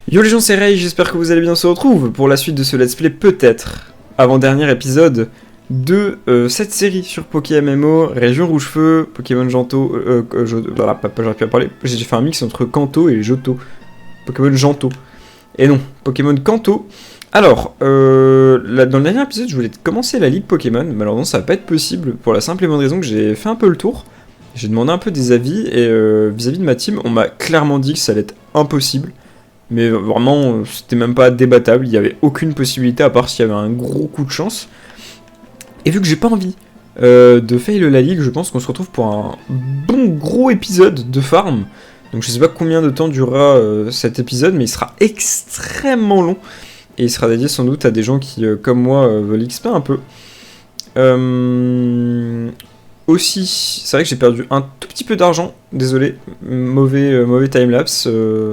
Yo les gens, c'est Ray, j'espère que vous allez bien. On se retrouve pour la suite de ce let's play, peut-être avant-dernier épisode de cette série sur PokéMMO, Région Rouge-Feu, Pokémon Janto, voilà, j'arrive plus à parler, j'ai fait un mix entre Kanto et Johto, Pokémon Janto, et non, Pokémon Kanto. Alors, dans le dernier épisode, je voulais commencer la Ligue Pokémon, malheureusement ça va pas être possible, pour la simple et bonne raison que j'ai fait un peu le tour, j'ai demandé un peu des avis, et vis-à-vis de ma team, on m'a clairement dit que ça allait être impossible. Mais vraiment, c'était même pas débattable, il n'y avait aucune possibilité à part s'il y avait un gros coup de chance. Et vu que j'ai pas envie de fail la ligue, je pense qu'on se retrouve pour un bon gros épisode de farm. Donc je sais pas combien de temps durera cet épisode, mais il sera extrêmement long. Et il sera dédié sans doute à des gens qui, comme moi, veulent XP un peu. Aussi, c'est vrai que j'ai perdu un tout petit peu d'argent, désolé, mauvais timelapse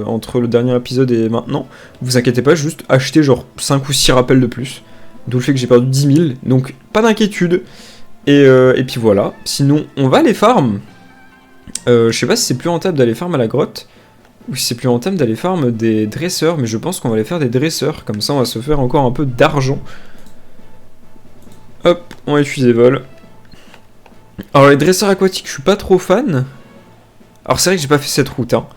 entre le dernier épisode et maintenant. Vous inquiétez pas, juste acheter genre 5 ou 6 rappels de plus, d'où le fait que j'ai perdu 10 000, donc pas d'inquiétude. Et puis voilà, sinon on va les farm. Je sais pas si c'est plus rentable d'aller farm à la grotte, ou si c'est plus rentable d'aller farm des dresseurs, mais je pense qu'on va aller faire des dresseurs, comme ça on va se faire encore un peu d'argent. Hop, on va utiliser vol. Alors les dresseurs aquatiques, je suis pas trop fan. Alors c'est vrai que j'ai pas fait cette route, hein.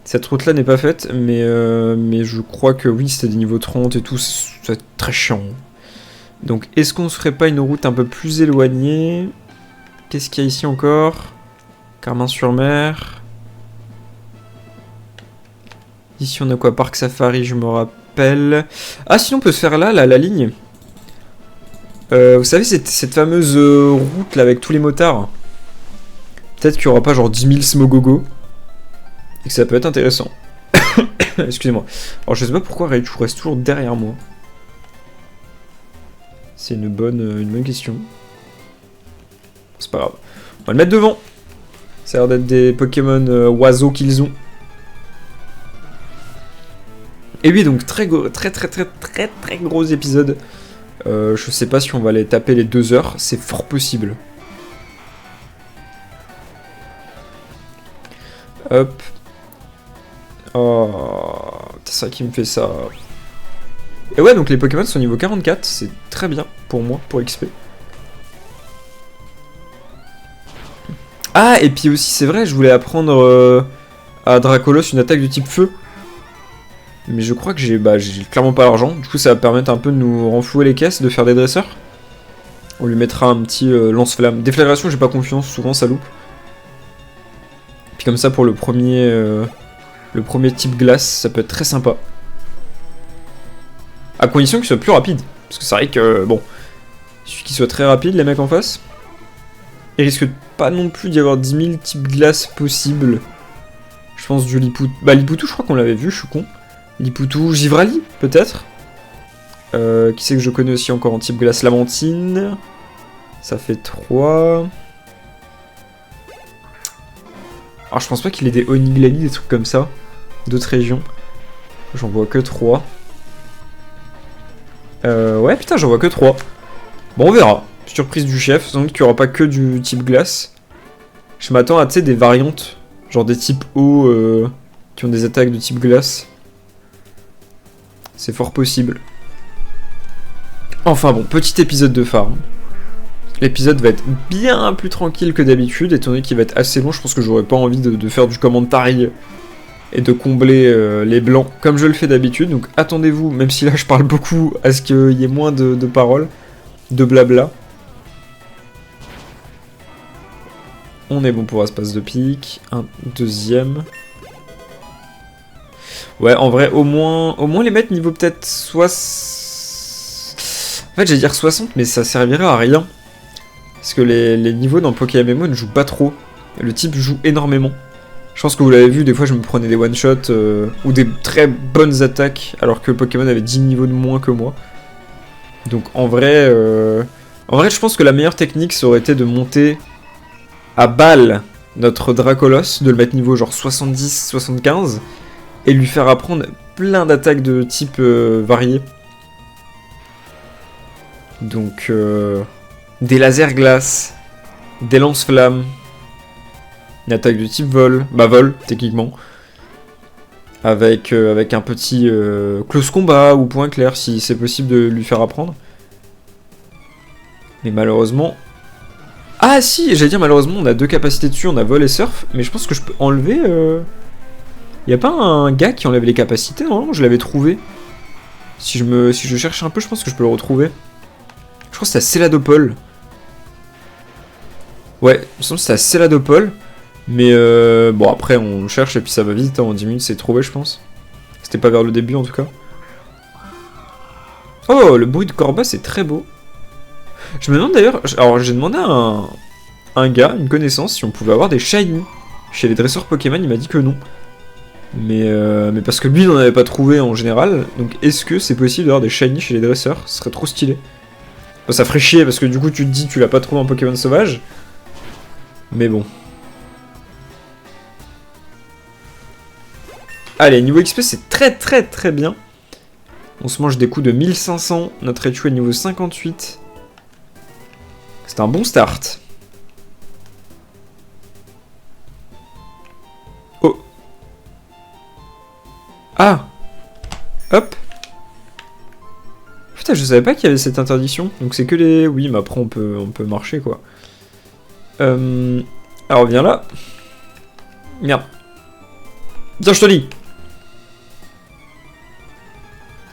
Cette route là n'est pas faite, mais je crois que oui, c'était des niveaux 30 et tout, ça va être très chiant. Donc est-ce qu'on se ferait pas une route un peu plus éloignée? Qu'est-ce qu'il y a ici encore? Carmin-sur-Mer. Ici on a quoi? Parc Safari, je me rappelle. Ah sinon on peut se faire là, la ligne. Vous savez, cette fameuse route là avec tous les motards. Peut-être qu'il n'y aura pas genre 10 000 Smogogo. Et que ça peut être intéressant. Excusez-moi. Alors je sais pas pourquoi Raichu reste toujours derrière moi. C'est une bonne question. C'est pas grave. On va le mettre devant. Ça a l'air d'être des Pokémon oiseaux qu'ils ont. Et oui, donc très gros épisode. Je sais pas si on va les taper les 2 heures, c'est fort possible. Hop. Oh, c'est ça qui me fait ça. Et ouais, donc les Pokémon sont niveau 44, c'est très bien pour moi, pour XP. Ah, et puis aussi, c'est vrai, je voulais apprendre à Dracolos une attaque de type feu. Mais je crois que j'ai clairement pas l'argent. Du coup, ça va permettre un peu de nous renflouer les caisses, de faire des dresseurs. On lui mettra un petit lance-flamme. Déflagration, j'ai pas confiance, souvent ça loupe. Puis comme ça, pour le premier type glace, ça peut être très sympa. À condition qu'il soit plus rapide. Parce que c'est vrai que, bon, il suffit qu'il soit très rapide, les mecs en face. Il risque pas non plus d'y avoir 10 000 types glace possibles. Je pense du Liputu. Bah, Liputu, je crois qu'on l'avait vu, je suis con. Liputu, Givrali, peut-être. Qui c'est que je connais aussi encore en type glace? Lamantine. Ça fait 3. Alors je pense pas qu'il ait des Oniglali, des trucs comme ça. D'autres régions. J'en vois que 3. Ouais, putain, j'en vois que 3. Bon, on verra. Surprise du chef, sans doute qu'il n'y aura pas que du type glace. Je m'attends à, tu sais, des variantes. Genre des types eau qui ont des attaques de type glace. C'est fort possible. Enfin bon, petit épisode de farm. L'épisode va être bien plus tranquille que d'habitude, étant donné qu'il va être assez long. Je pense que j'aurais pas envie de faire du commentary et de combler les blancs comme je le fais d'habitude. Donc attendez-vous, même si là je parle beaucoup, à ce qu'il y ait moins de paroles, de blabla. On est bon pour espace de pique. Un deuxième. Ouais, en vrai, au moins les mettre niveau peut-être 60... En fait, j'allais dire 60, mais ça servirait à rien. Parce que les niveaux dans PokéMMO ne jouent pas trop. Le type joue énormément. Je pense que vous l'avez vu, des fois je me prenais des one-shots ou des très bonnes attaques, alors que Pokémon avait 10 niveaux de moins que moi. Donc en vrai, je pense que la meilleure technique, ça aurait été de monter à balle notre Dracolos, de le mettre niveau genre 70-75, et lui faire apprendre plein d'attaques de type variés. Donc, des lasers glace, des lance-flammes, une attaque de type vol, bah vol, techniquement. avec un petit close combat ou point clair si c'est possible de lui faire apprendre. Mais malheureusement... Ah si, j'allais dire malheureusement on a 2 capacités dessus, on a vol et surf, mais je pense que je peux enlever... Y a pas un gars qui enlève les capacités, non? Je l'avais trouvé. Si je cherche un peu, je pense que je peux le retrouver. Je crois que c'est à Céladopol. Ouais, il me semble que c'est à Céladopol. Mais bon, après on le cherche et puis ça va vite, hein, en 10 minutes c'est trouvé, je pense. C'était pas vers le début en tout cas. Oh, le bruit de Corba c'est très beau. Je me demande d'ailleurs, alors j'ai demandé à un gars, une connaissance, si on pouvait avoir des shiny chez les dresseurs Pokémon, il m'a dit que non. Mais parce que lui il n'en avait pas trouvé en général, donc est-ce que c'est possible d'avoir des shiny chez les dresseurs? Ce serait trop stylé. Bon, ça ferait chier parce que du coup tu te dis tu l'as pas trouvé en Pokémon sauvage. Mais bon. Allez, niveau XP c'est très bien. On se mange des coups de 1500, notre Raichu est niveau 58. C'est un bon start. Oh. Ah. Hop. Putain, je savais pas qu'il y avait cette interdiction. Donc c'est que les... Oui, mais après on peut marcher quoi. Alors viens là. Merde. Tiens, je te dis.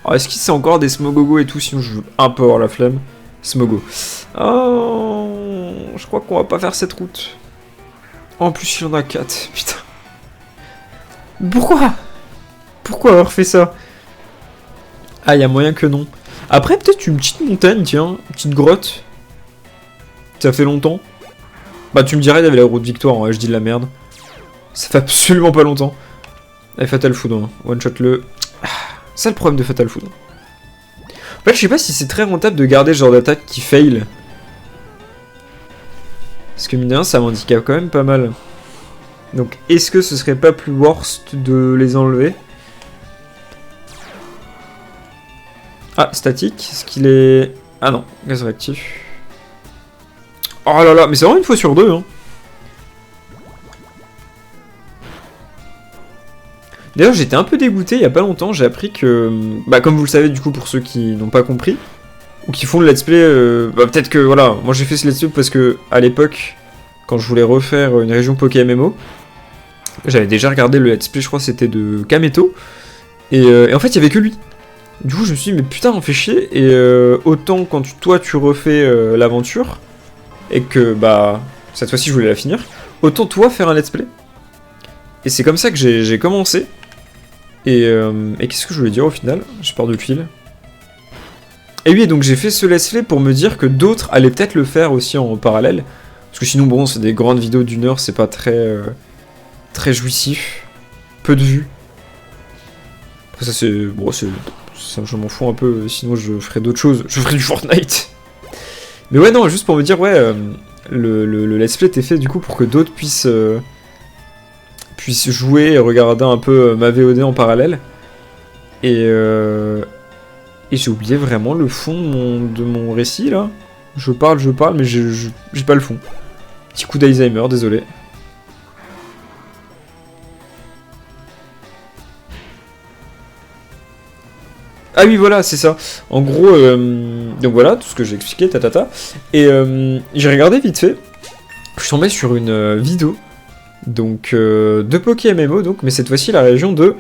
Alors est-ce qu'il c'est encore des Smogogo et tout? Sinon je veux un peu avoir la flemme. Smogo. Oh, je crois qu'on va pas faire cette route. En plus il y en a 4. Putain. Pourquoi avoir fait ça? Ah, il y a moyen que non. Après, peut-être une petite montagne, tiens. Une petite grotte. Ça fait longtemps. Bah, tu me dirais, il y avait la route Victoire, ouais, je dis de la merde. Ça fait absolument pas longtemps. Allez, Fatal Foudre. Hein. One shot le. C'est le problème de Fatal Foudre. En fait, je sais pas si c'est très rentable de garder ce genre d'attaque qui fail. Parce que mine de rien, ça m'handicape quand même pas mal. Donc, est-ce que ce serait pas plus worst de les enlever? Ah, statique, est-ce qu'il est... Ah non, gaz réactif. Oh là là, mais c'est vraiment une fois sur deux, hein. D'ailleurs, j'étais un peu dégoûté il y a pas longtemps, j'ai appris que... Bah, comme vous le savez, du coup, pour ceux qui n'ont pas compris, ou qui font le let's play, bah, peut-être que, voilà, moi j'ai fait ce let's play parce que, à l'époque, quand je voulais refaire une région Poké MMO, j'avais déjà regardé le let's play, je crois que c'était de Kameto, et en fait, il y avait que lui. Du coup, je me suis dit, mais putain, on fait chier, et autant quand toi, tu refais l'aventure, et que, bah, cette fois-ci, je voulais la finir, autant toi faire un let's play. Et c'est comme ça que j'ai commencé. Et qu'est-ce que je voulais dire au final? J'ai perdu le fil. Et oui, donc j'ai fait ce let's play pour me dire que d'autres allaient peut-être le faire aussi en parallèle. Parce que sinon, bon, c'est des grandes vidéos d'1 heure, c'est pas très jouissif. Peu de vues. Après ça, c'est... Bon, ça, je m'en fous un peu, sinon je ferais d'autres choses. Je ferais du Fortnite. Mais ouais, non, juste pour me dire, ouais, le let's play était fait du coup pour que d'autres puissent jouer et regarder un peu ma VOD en parallèle. Et j'ai oublié vraiment le fond de mon récit, là. Je parle, mais j'ai pas le fond. Petit coup d'Alzheimer, désolé. Ah oui, voilà, c'est ça. En gros, donc voilà, tout ce que j'ai expliqué, tatata. Et j'ai regardé vite fait. Je suis tombé sur une vidéo. Donc, de Poké MMO, donc, mais cette fois-ci la région de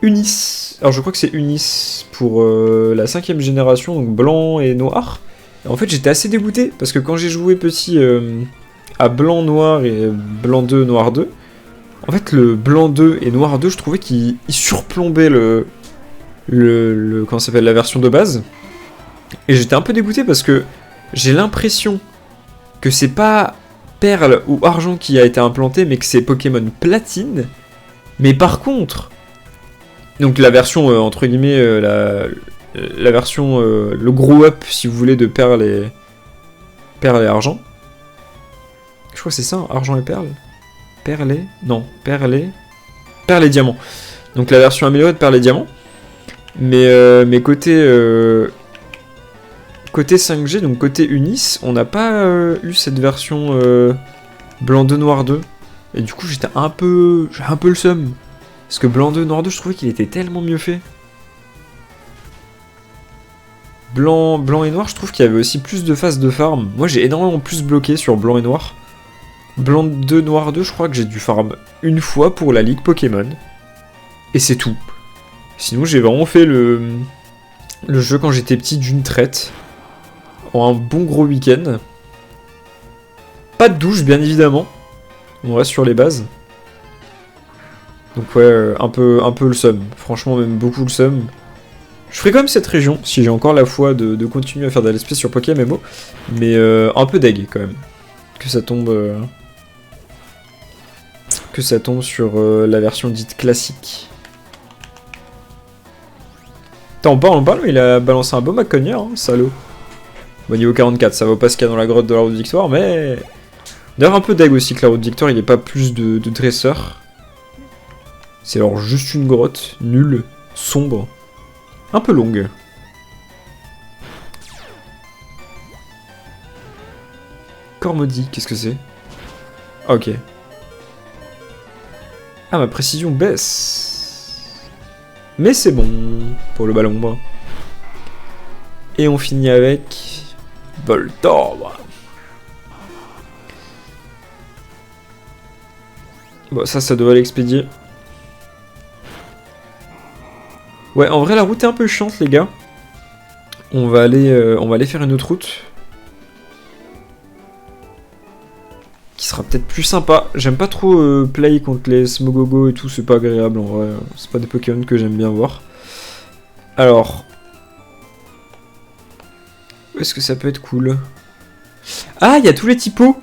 Unis. Alors je crois que c'est Unis pour la 5ème génération, donc blanc et noir. Et en fait j'étais assez dégoûté, parce que quand j'ai joué petit à blanc noir et blanc 2, noir 2, en fait le blanc 2 et noir 2, je trouvais qu'il surplombait comment ça s'appelle, la version de base. Et j'étais un peu dégoûté parce que j'ai l'impression que c'est pas perle ou argent qui a été implanté, mais que c'est Pokémon platine. Mais par contre, donc la version entre guillemets la version le gros up si vous voulez de perle et argent. Je crois que c'est ça, hein, argent et perle. Perle et... non, perle et diamant. Donc la version améliorée de perle et diamant. Mais côté 5G, donc côté Unis, on n'a pas eu cette version blanc 2, noir 2. Et du coup, j'ai un peu le seum. Parce que blanc 2, noir 2, je trouvais qu'il était tellement mieux fait. Blanc et noir, je trouve qu'il y avait aussi plus de phases de farm. Moi, j'ai énormément plus bloqué sur blanc et noir. Blanc 2, noir 2, je crois que j'ai dû farm une fois pour la ligue Pokémon. Et c'est tout. Sinon, j'ai vraiment fait le jeu quand j'étais petit d'une traite. En un bon gros week-end. Pas de douche, bien évidemment. On reste sur les bases. Donc ouais, un peu le seum. Franchement, même beaucoup le seum. Je ferai quand même cette région, si j'ai encore la foi de continuer à faire des let's play sur Pokémon MMO. Mais un peu deg, quand même. Que ça tombe... sur la version dite classique. Putain, on parle, mais il a balancé un beau Macogneur, hein, salaud. Bon, niveau 44, ça vaut pas ce qu'il y a dans la grotte de la route de victoire, mais... D'ailleurs, un peu deg aussi que la route de victoire, il n'y ait pas plus de dresseurs. C'est alors juste une grotte, nulle, sombre, un peu longue. Corps maudit, qu'est-ce que c'est? Ah, ok. Ah, ma précision baisse. Mais c'est bon pour le ballon. Et on finit avec... Voltorbe. Bon, ça devrait l'expédier. Ouais, en vrai, la route est un peu chiante, les gars. On va aller faire une autre route. Qui sera peut-être plus sympa. J'aime pas trop play contre les Smogogo et tout, c'est pas agréable en vrai. C'est pas des Pokémon que j'aime bien voir. Alors... Où est-ce que ça peut être cool? Ah, il y a tous les typos.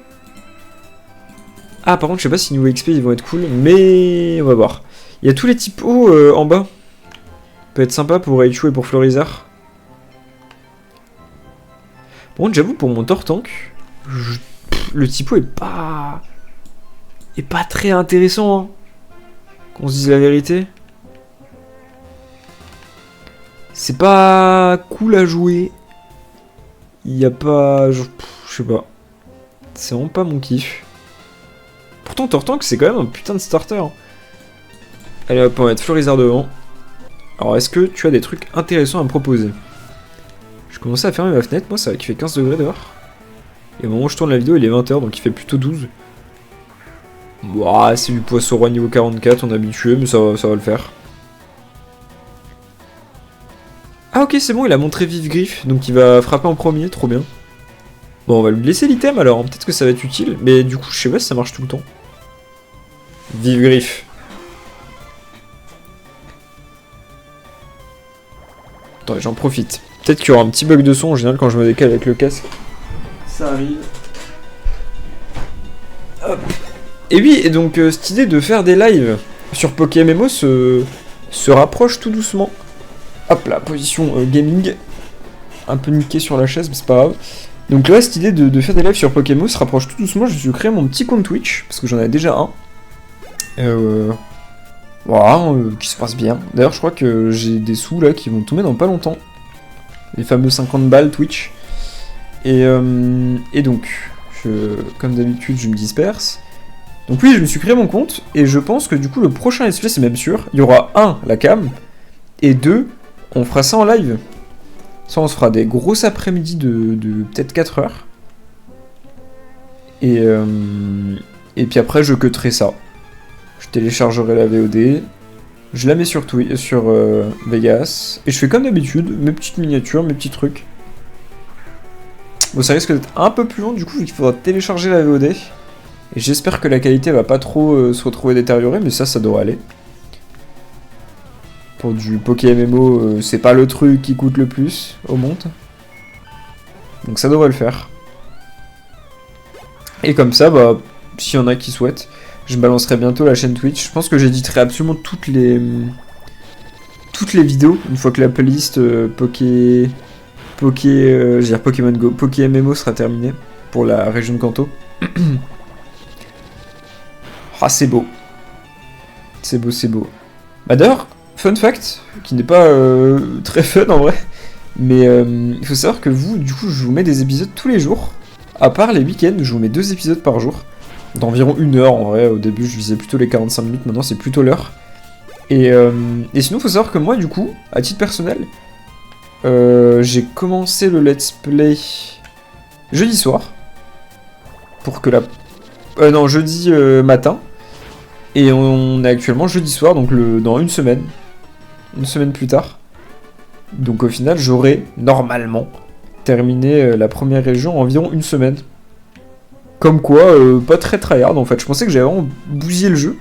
Ah, par contre, je sais pas si niveau XP ils vont être cool, mais on va voir. Il y a tous les typos en bas. Peut être sympa pour Raichu et pour Florizard. Par contre, j'avoue, pour mon Tortank, le typo est pas très intéressant, hein. Qu'on se dise la vérité. C'est pas cool à jouer. Il y a pas... je sais pas. C'est vraiment pas mon kiff. Pourtant, Tortank, c'est quand même un putain de starter, hein. Allez hop, on va mettre Florizard devant. Alors, est-ce que tu as des trucs intéressants à me proposer? Je commençais à fermer ma fenêtre, moi, ça va qu'il fait 15 degrés dehors. Et au moment où je tourne la vidéo, il est 20h, donc il fait plutôt 12. Ouah, c'est du poisson roi niveau 44, on est habitué, mais ça va le faire. Ah ok, c'est bon, il a montré Vive Griffe, donc il va frapper en premier, trop bien. Bon, on va lui laisser l'item alors, hein. Peut-être que ça va être utile, mais du coup, je sais pas si ça marche tout le temps. Vive Griffe. Attends, j'en profite. Peut-être qu'il y aura un petit bug de son en général quand je me décale avec le casque. Ça arrive. Hop. Et oui, et donc cette idée de faire des lives sur Pokémon se rapproche tout doucement. Hop là, position gaming. Un peu niqué sur la chaise, mais c'est pas grave. Donc là, cette idée de faire des lives sur Pokémon se rapproche tout doucement. Je me suis créé mon petit compte Twitch, parce que j'en avais déjà un. Voilà, qui se passe bien. D'ailleurs, je crois que j'ai des sous là qui vont tomber dans pas longtemps. Les fameux 50 balles Twitch. Et donc, comme d'habitude, je me disperse. Donc oui, je me suis créé mon compte, et je pense que du coup, le prochain let's play, c'est même sûr, il y aura 1, la cam, et 2, on fera ça en live. Ça, on se fera des grosses après-midi de peut-être 4 heures. Et puis après, je cutterai ça. Je téléchargerai la VOD, je la mets sur Vegas, et je fais comme d'habitude, mes petites miniatures, mes petits trucs. Bon, ça risque d'être un peu plus long, du coup, il faudra télécharger la VOD. Et j'espère que la qualité va pas trop se retrouver détériorée, mais ça devrait aller. Pour du Pokémon, c'est pas le truc qui coûte le plus au monde. Donc ça devrait le faire. Et comme ça, bah, s'il y en a qui souhaitent, je balancerai bientôt la chaîne Twitch. Je pense que j'éditerai absolument toutes les vidéos, une fois que la playlist Pokémon Go, Pokémon sera terminée pour la région de Kanto. Ah, c'est beau. C'est beau, c'est beau. Bah d'ailleurs, fun fact, qui n'est pas très fun en vrai, mais il faut savoir que vous, du coup, je vous mets des épisodes tous les jours. À part les week-ends, je vous mets 2 épisodes par jour. D'environ 1 heure en vrai. Au début, je visais plutôt les 45 minutes, maintenant c'est plutôt l'heure. Et sinon, faut savoir que moi, du coup, à titre personnel, j'ai commencé le let's play jeudi soir. Pour que la... non, jeudi matin. Et on est actuellement jeudi soir, donc dans une semaine. Une semaine plus tard. Donc au final, j'aurai, normalement, terminé la première région en environ une semaine. Comme quoi, pas très tryhard en fait. Je pensais que j'avais vraiment bousillé le jeu.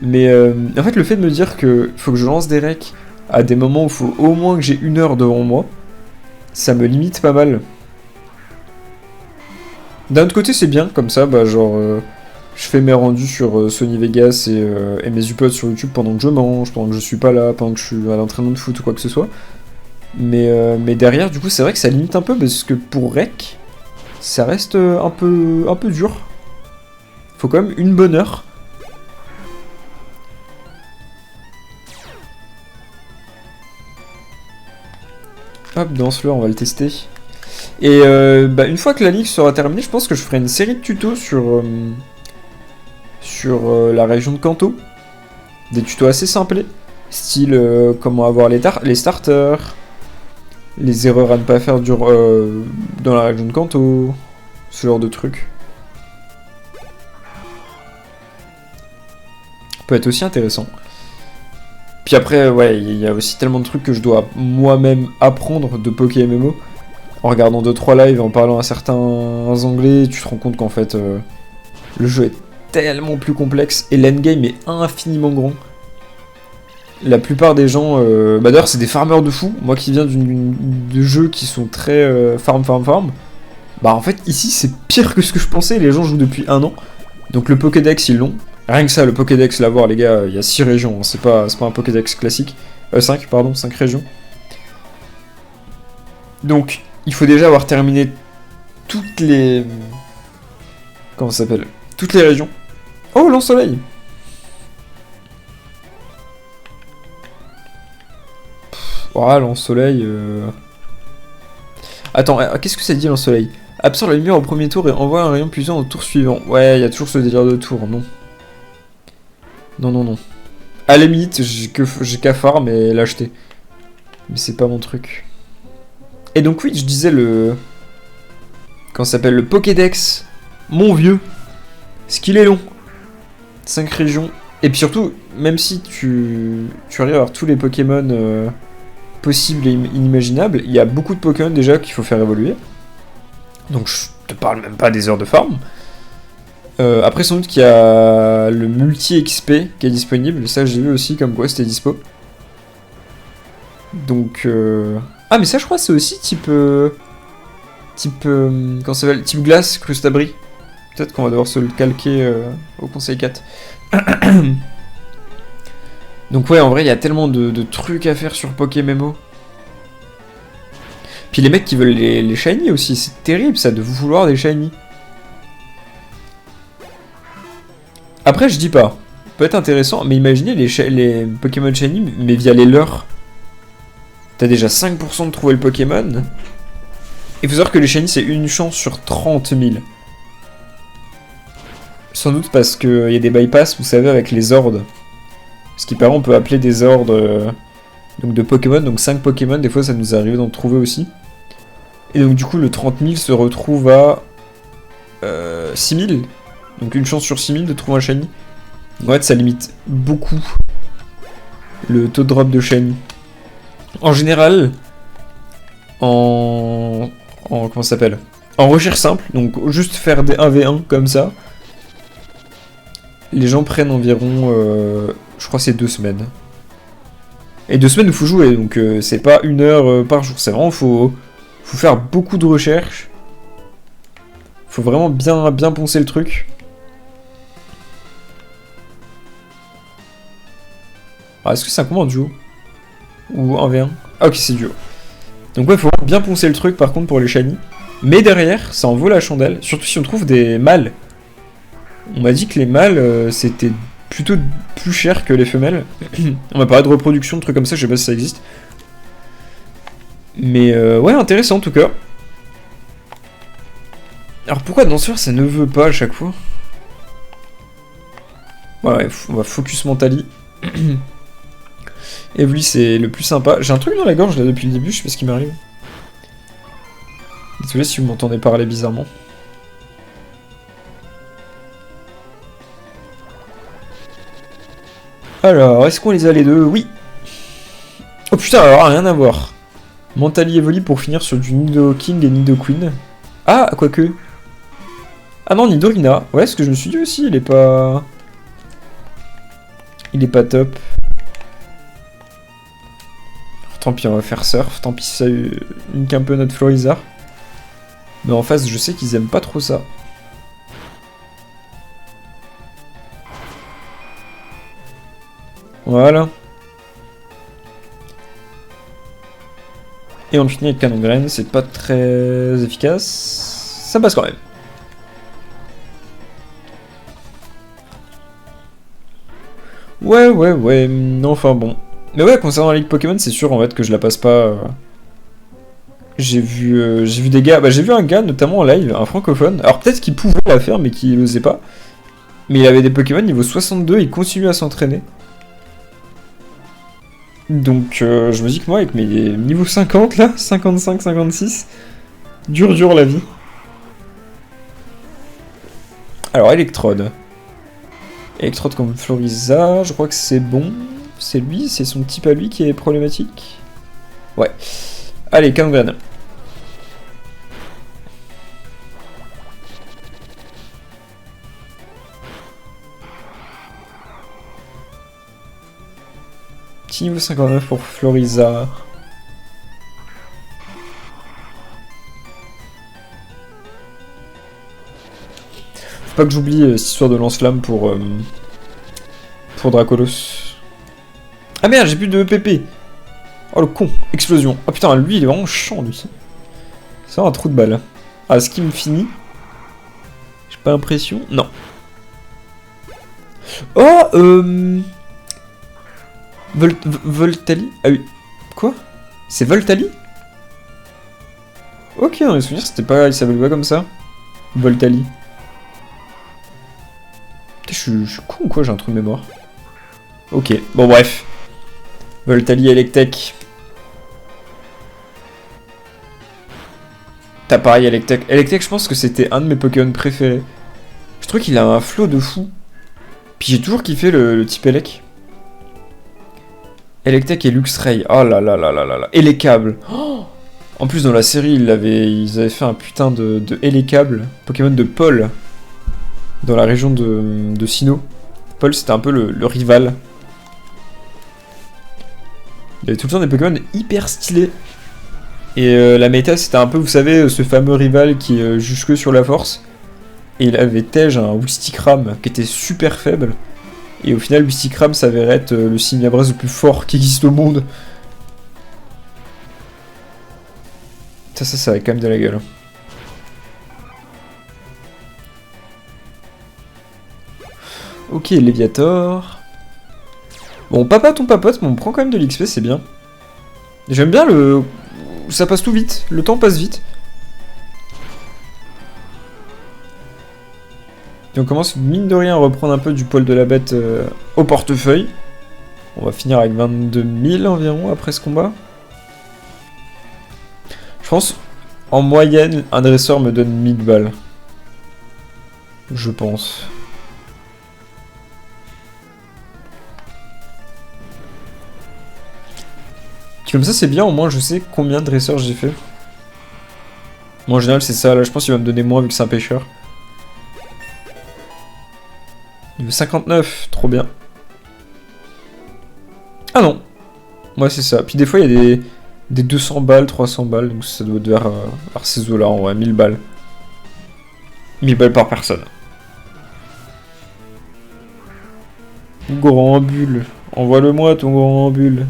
Mais en fait, le fait de me dire qu'il faut que je lance des recs à des moments où il faut au moins que j'ai 1 heure devant moi, ça me limite pas mal. D'un autre côté, c'est bien, comme ça, bah genre, je fais mes rendus sur Sony Vegas et mes uploads sur YouTube pendant que je mange, pendant que je suis pas là, pendant que je suis à l'entraînement de foot ou quoi que ce soit. Mais derrière, du coup, c'est vrai que ça limite un peu, parce que pour rec, ça reste un peu dur. Faut quand même une bonne heure. Hop, Danceleur, on va le tester. Et bah, une fois que la ligue sera terminée, je pense que je ferai une série de tutos sur la région de Kanto. Des tutos assez simplés. Style comment avoir les starters, les erreurs à ne pas faire dans la région de Kanto, ce genre de trucs. Peut être aussi intéressant. Puis après, ouais, il y a aussi tellement de trucs que je dois moi-même apprendre de Poké MMO. En regardant 2-3 lives et en parlant à certains anglais, tu te rends compte qu'en fait, le jeu est tellement plus complexe et l'endgame est infiniment grand. La plupart des gens, bah d'ailleurs c'est des farmers de fou, moi qui viens de jeux qui sont très farm, bah en fait ici c'est pire que ce que je pensais, les gens jouent depuis 1 an, donc le Pokédex ils l'ont, rien que ça le Pokédex l'avoir les gars, il y a 6 régions, hein. C'est pas un Pokédex classique, 5 régions. Donc il faut déjà avoir terminé toutes les... Comment ça s'appelle? Toutes les régions. Oh, lance-soleil! Oh, lance-soleil... Attends, qu'est-ce que ça dit lance-soleil? Absorbe la lumière au premier tour et envoie un rayon puissant au tour suivant. Ouais, il y a toujours ce délire de tour, non. Non. À la limite, j'ai qu'à farm et l'acheter. Mais c'est pas mon truc. Et donc oui, je disais Comment ça s'appelle? Le Pokédex. Mon vieux. Ce qu'il est long. 5 régions. Et puis surtout, même si tu arrives à avoir tous les Pokémon possibles et inimaginables, il y a beaucoup de Pokémon déjà qu'il faut faire évoluer. Donc je te parle même pas des heures de farm. Après sans doute qu'il y a le multi-XP qui est disponible. Ça j'ai vu aussi comme quoi c'était dispo. Donc... Ah mais ça je crois c'est aussi type... comment ça s'appelle? Type glace, Crustabri. Peut-être qu'on va devoir se le calquer au conseil 4. Donc ouais, en vrai, il y a tellement de trucs à faire sur PokéMMO. Puis les mecs qui veulent les shiny aussi, c'est terrible ça, de vouloir des shiny. Après, je dis pas. Peut être intéressant, mais imaginez les Pokémon shiny, mais via les leurs. T'as déjà 5% de trouver le Pokémon. Il faut savoir que les shiny, c'est une chance sur 30 000. Sans doute parce qu'il y a des bypass, vous savez, avec les ordres. Ce qui paraît, on peut appeler des ordres donc de Pokémon, donc 5 Pokémon, des fois ça nous arrive d'en trouver aussi. Et donc du coup, le 30 000 se retrouve à 6 000. Donc une chance sur 6 000 de trouver un shiny. En fait, ça limite beaucoup le taux de drop de shiny. En général, comment ça s'appelle? En recherche simple, donc juste faire des 1v1 comme ça, les gens prennent environ, je crois c'est 2 semaines. Et 2 semaines il faut jouer, donc c'est pas 1 heure par jour, c'est vraiment, faut faire beaucoup de recherches. Faut vraiment bien poncer le truc. Ah, est-ce que c'est un combat en duo? Ou 1v1? Ah ok, c'est duo. Donc ouais, faut bien poncer le truc par contre pour les shiny. Mais derrière, ça en vaut la chandelle, surtout si on trouve des mâles. On m'a dit que les mâles, c'était plutôt plus cher que les femelles. On m'a parlé de reproduction, de trucs comme ça, je sais pas si ça existe. Mais ouais, intéressant en tout cas. Alors pourquoi Danseur ça ne veut pas à chaque fois? Ouais, on va focus Mentally. Evely, c'est le plus sympa. J'ai un truc dans la gorge là depuis le début, je sais pas ce qui m'arrive. Désolé si vous m'entendez parler bizarrement. Alors, est-ce qu'on les a les deux? Oui. Oh putain, alors rien à voir. Mentally Evely pour finir sur du Nido King et Nido Queen. Ah, quoique. Ah non, Nidorina. Ouais, ce que je me suis dit aussi, il est pas... Il est pas top. Tant pis, on va faire surf. Tant pis, ça nique un peu notre Florizard. Mais en face, je sais qu'ils aiment pas trop ça. Voilà. Et on finit avec Canon Graine, c'est pas très efficace. Ça passe quand même. Ouais. Enfin bon. Mais ouais, concernant la Ligue Pokémon, c'est sûr en fait que je la passe pas. J'ai vu des gars. Bah, j'ai vu un gars notamment en live, un francophone. Alors peut-être qu'il pouvait la faire, mais qu'il n'osait pas. Mais il avait des Pokémon niveau 62, il continue à s'entraîner. Donc je me dis que moi, avec mes niveaux 50 là, 55, 56, dur la vie. Alors, Electrode. Electrode comme Floriza, je crois que c'est bon. C'est lui, c'est son type à lui qui est problématique. Ouais. Allez, Kangan. Petit niveau 59 pour Floriza. Faut pas que j'oublie cette histoire de lance-flamme pour Dracolos. Ah merde, j'ai plus de PP. Oh le con, explosion. Oh putain, lui il est vraiment chiant lui. C'est un trou de balle. Ah, ce qui me finit. J'ai pas l'impression. Non. Oh, Voltali. Ah oui. Quoi? C'est Voltali? Ok, dans les souvenirs, c'était pas. Il s'appelait pas comme ça. Voltali. Putain, je suis con ou quoi? J'ai un trou de mémoire. Ok, bon bref. Voltali Electek. T'as pareil Electek. Electek, je pense que c'était un de mes Pokémon préférés. Je trouve qu'il a un flow de fou. Puis j'ai toujours kiffé le type Elec. Electek et Luxray. Oh là là là là là là. Elecable. Oh, en plus, dans la série, ils avaient fait un putain de Elecable. Pokémon de Paul. Dans la région de Sinnoh. Paul, c'était un peu le rival. Il y avait tout le temps des Pokémon hyper stylés. Et la méta, c'était un peu, vous savez, ce fameux rival qui juge que sur la force. Et il avait Tej, un Wistikram, qui était super faible. Et au final, Wistikram s'avérait être le Signabras le plus fort qui existe au monde. Ça avait quand même de la gueule. Ok, Léviator. Bon, papa, ton papote, mais on prend quand même de l'XP, c'est bien. J'aime bien le... Ça passe tout vite, le temps passe vite. Et on commence, mine de rien, à reprendre un peu du poil de la bête au portefeuille. On va finir avec 22 000 environ après ce combat. Je pense, en moyenne, un dresseur me donne 1000 balles. Je pense. Comme ça, c'est bien, au moins je sais combien de dresseurs j'ai fait. Moi, en général, c'est ça. Là, je pense qu'il va me donner moins vu que c'est un pêcheur. Niveau 59, trop bien. Ah non. Ouais, c'est ça. Puis des fois, il y a des 200 balles, 300 balles. Donc ça doit être vers ces eaux-là, en vrai. 1000 balles. 1000 balles par personne. Grand bulle. Envoie-le-moi, ton grand bulle.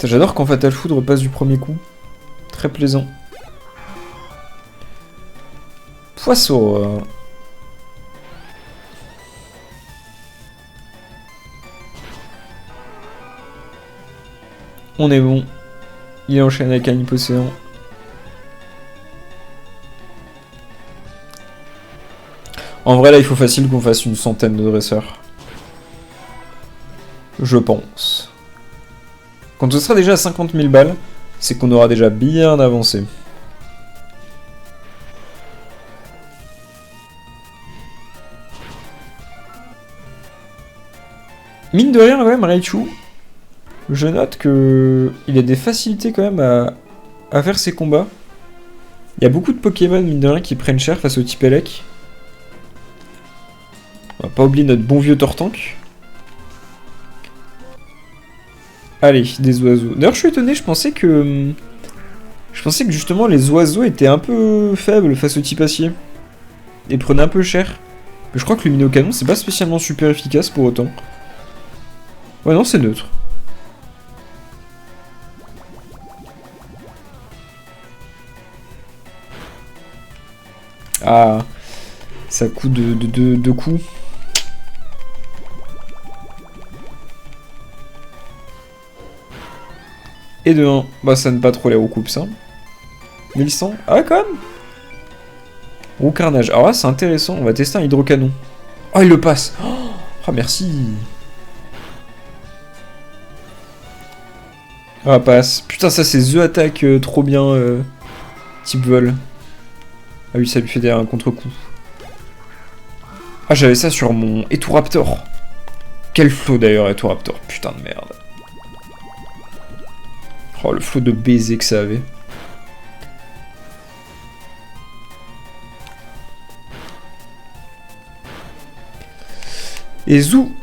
J'adore quand Fatal Foudre passe du premier coup. Très plaisant. Poisson. On est bon. Il enchaîne avec un Hypocéan. En vrai, là, il faut facile qu'on fasse une centaine de dresseurs. Je pense. Quand on sera déjà à 50 000 balles, c'est qu'on aura déjà bien avancé. Mine de rien, quand même, Raichu, je note que il a des facilités quand même à faire ses combats. Il y a beaucoup de Pokémon, mine de rien, qui prennent cher face au type Elec. On va pas oublier notre bon vieux Tortank. Allez, des oiseaux. D'ailleurs, je suis étonné, je pensais que justement les oiseaux étaient un peu faibles face au type acier. Et prenaient un peu cher. Mais je crois que le Minocanon, c'est pas spécialement super efficace pour autant. Ouais, non, c'est neutre. Ah, ça coûte de coups. Et de 1. Bah, ça ne pas trop les recoupe, ça. 1100. Ah, ouais, quand même. Roue carnage. Alors là, c'est intéressant. On va tester un hydrocanon. Oh, il le passe. Oh, merci. Ah, passe. Putain, ça, c'est The Attack trop bien. Type vol. Ah oui, ça lui fait un contre-coup. Ah, j'avais ça sur mon Eturaptor. Quel flow d'ailleurs, Eturaptor. Putain de merde. Oh, le flow de baiser que ça avait. Et zou.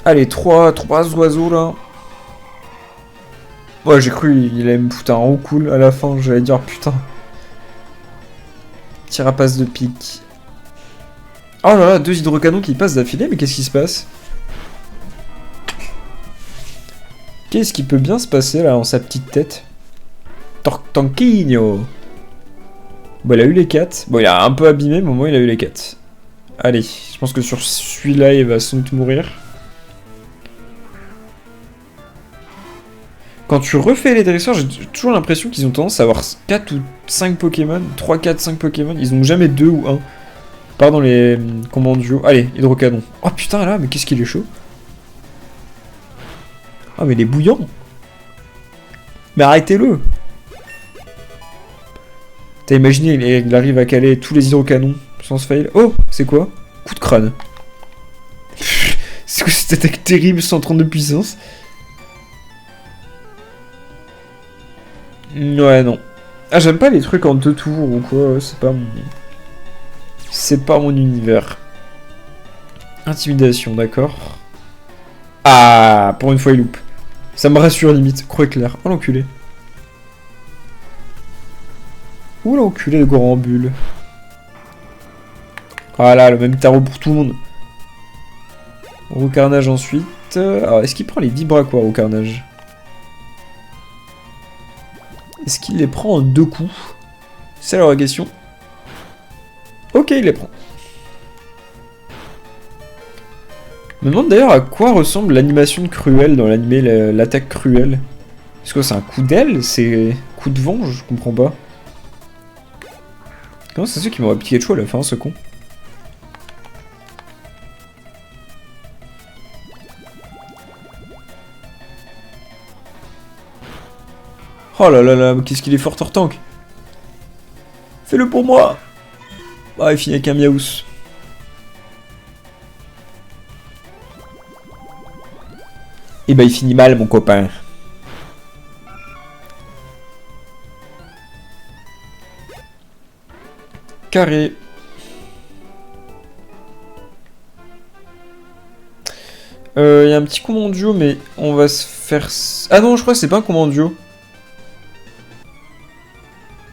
Allez, trois oiseaux là. Ouais, j'ai cru il allait me foutre un roux cool à la fin. J'allais dire putain. Tirapace de pique. Oh là là, 2 hydrocanons qui passent d'affilée, mais qu'est-ce qui se passe? Qu'est-ce qui peut bien se passer là dans sa petite tête? Tortanquinho. Bon, il a eu les 4. Bon, il a un peu abîmé, mais au moins il a eu les 4. Allez, je pense que sur celui-là, il va sans doute mourir. Quand tu refais les dresseurs, j'ai toujours l'impression qu'ils ont tendance à avoir 4 ou 5 Pokémon. 3, 4, 5 Pokémon. Ils n'ont jamais 2 ou 1. Pas dans les combats duo. Allez, hydrocanon. Oh putain, là, mais qu'est-ce qu'il est chaud. Ah, mais il est bouillant. Mais arrêtez-le. T'as imaginé, il arrive à caler tous les hydrocanons sans se fail. Oh, c'est quoi? Coup de crâne. C'est quoi cette attaque terrible, 130 de puissance? Ouais, non. Ah, j'aime pas les trucs en 2 tours ou quoi, c'est pas mon... C'est pas mon univers. Intimidation, d'accord. Ah, pour une fois il loupe. Ça me rassure limite, croix clair. Oh l'enculé. Ouh l'enculé de grand bulle. Ah là, le même tarot pour tout le monde. Roue carnage ensuite. Alors, est-ce qu'il prend les 10 bras quoi, roue carnage? Est-ce qu'il les prend en 2 coups? C'est alors la question. Ok, il les prend. Je me demande d'ailleurs à quoi ressemble l'animation de Cruel dans l'animé l'attaque Cruel. Est-ce que c'est un coup d'aile? C'est coup de vent? Je comprends pas. Comment c'est ceux qui m'auraient piqué de chaud à la fin, ce con? Oh là là là, qu'est-ce qu'il est fort Tortank. Fais-le pour moi. Ah, il finit avec un Miaous. Et bah il finit mal mon copain. Carré. Il y a un petit combat duo mais on va se faire... Ah non je crois que c'est pas un combat duo.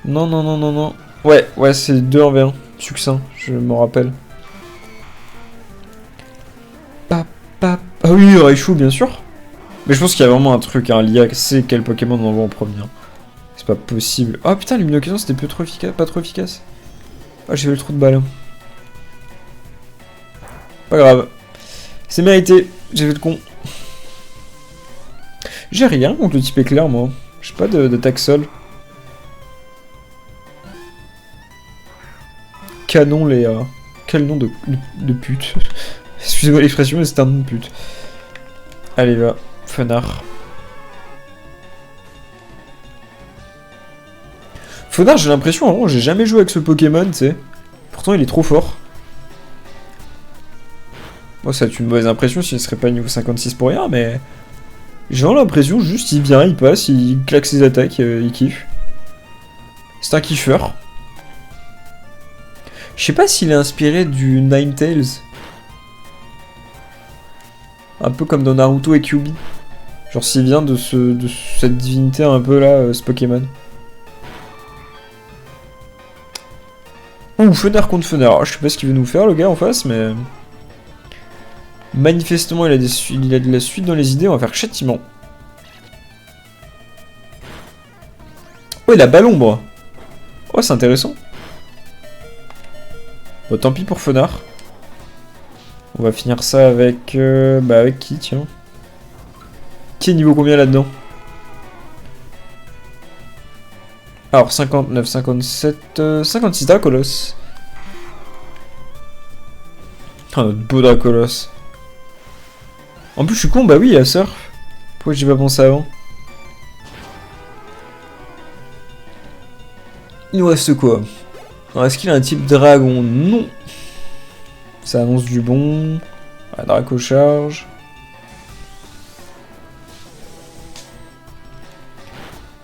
Non non non non non. Ouais c'est 2 en V1. Succinct, je me rappelle. Ah oui Raichu bien sûr. Mais je pense qu'il y a vraiment un truc, un Lia sait quel Pokémon on envoie en premier. C'est pas possible. Oh putain, l'Luminocanon c'était peu trop efficace, pas trop efficace. Ah, j'ai fait le trou de balle. Pas grave. C'est mérité, j'ai fait le con. J'ai rien contre le type éclair, moi. J'ai pas d'attaque sol. Canon Léa. Quel nom de pute. Excusez-moi l'expression, mais c'est un nom de pute. Allez, va. Fenard. Fenard, j'ai l'impression, j'ai jamais joué avec ce Pokémon, tu sais. Pourtant, il est trop fort. Bon, ça a une mauvaise impression s'il serait pas niveau 56 pour rien, mais... J'ai l'impression, juste, il vient, il passe, il claque ses attaques, il kiffe. C'est un kiffeur. Je sais pas s'il est inspiré du Ninetales. Un peu comme dans Naruto et Kyuubi. Genre s'il vient de cette divinité un peu là, ce Pokémon. Ouh, Fenard contre Fenard. Je sais pas ce qu'il veut nous faire le gars en face, mais... Manifestement il a de la suite dans les idées, on va faire châtiment. Oh, il a Ballombre. Oh, c'est intéressant. Bon, tant pis pour Fenard. On va finir ça avec... bah avec qui, tiens? Qui est niveau combien là-dedans? Alors, 59, 57... 56 Dracolos. Ah, notre beau Dracolos. En plus, je suis con, bah oui, il y a Surf. Pourquoi j'ai pas pensé avant? Il nous reste quoi? Alors, est-ce qu'il a un type dragon? Non. Ça annonce du bon. Ah, Draco charge.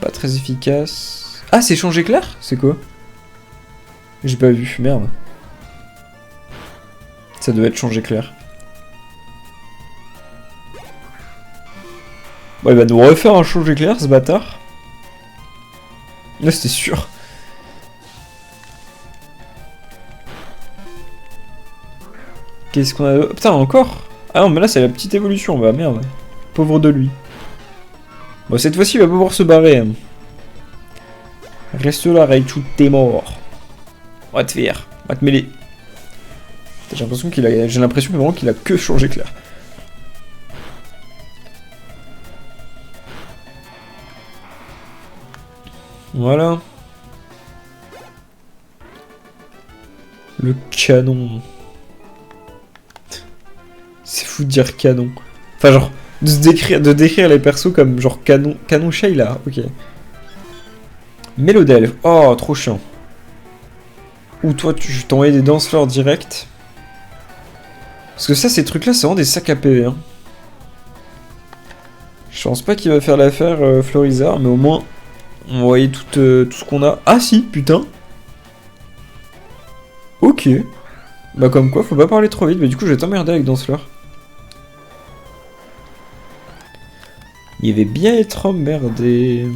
Pas très efficace. Ah, c'est changé clair? C'est quoi? J'ai pas vu, merde. Ça devait être changé clair. Bon, il va nous refaire un changé clair, ce bâtard. Là, c'était sûr. Qu'est-ce qu'on a... Putain, encore? Ah non, mais là, c'est la petite évolution. Bah, merde. Pauvre de lui. Bon, cette fois-ci, il va pas pouvoir se barrer. Hein. Reste là, Raichu, t'es mort. On va te faire. On va te mêler. J'ai l'impression qu'il a... J'ai l'impression vraiment qu'il a que changé clair. Voilà. Le canon. C'est fou de dire canon. Enfin, genre, de décrire les persos comme genre canon. Canon Sheila, ok. Mélodel. Oh, trop chiant. Ou toi, tu t'envoies des danseurs direct. Parce que ça, ces trucs-là, c'est vraiment des sacs à PV. Hein. Je pense pas qu'il va faire l'affaire Florizard, mais au moins, on va envoyer tout ce qu'on a. Ah si, putain. Ok. Bah comme quoi, faut pas parler trop vite, mais du coup, je vais t'emmerder avec Danseur. Il va bien être emmerdé.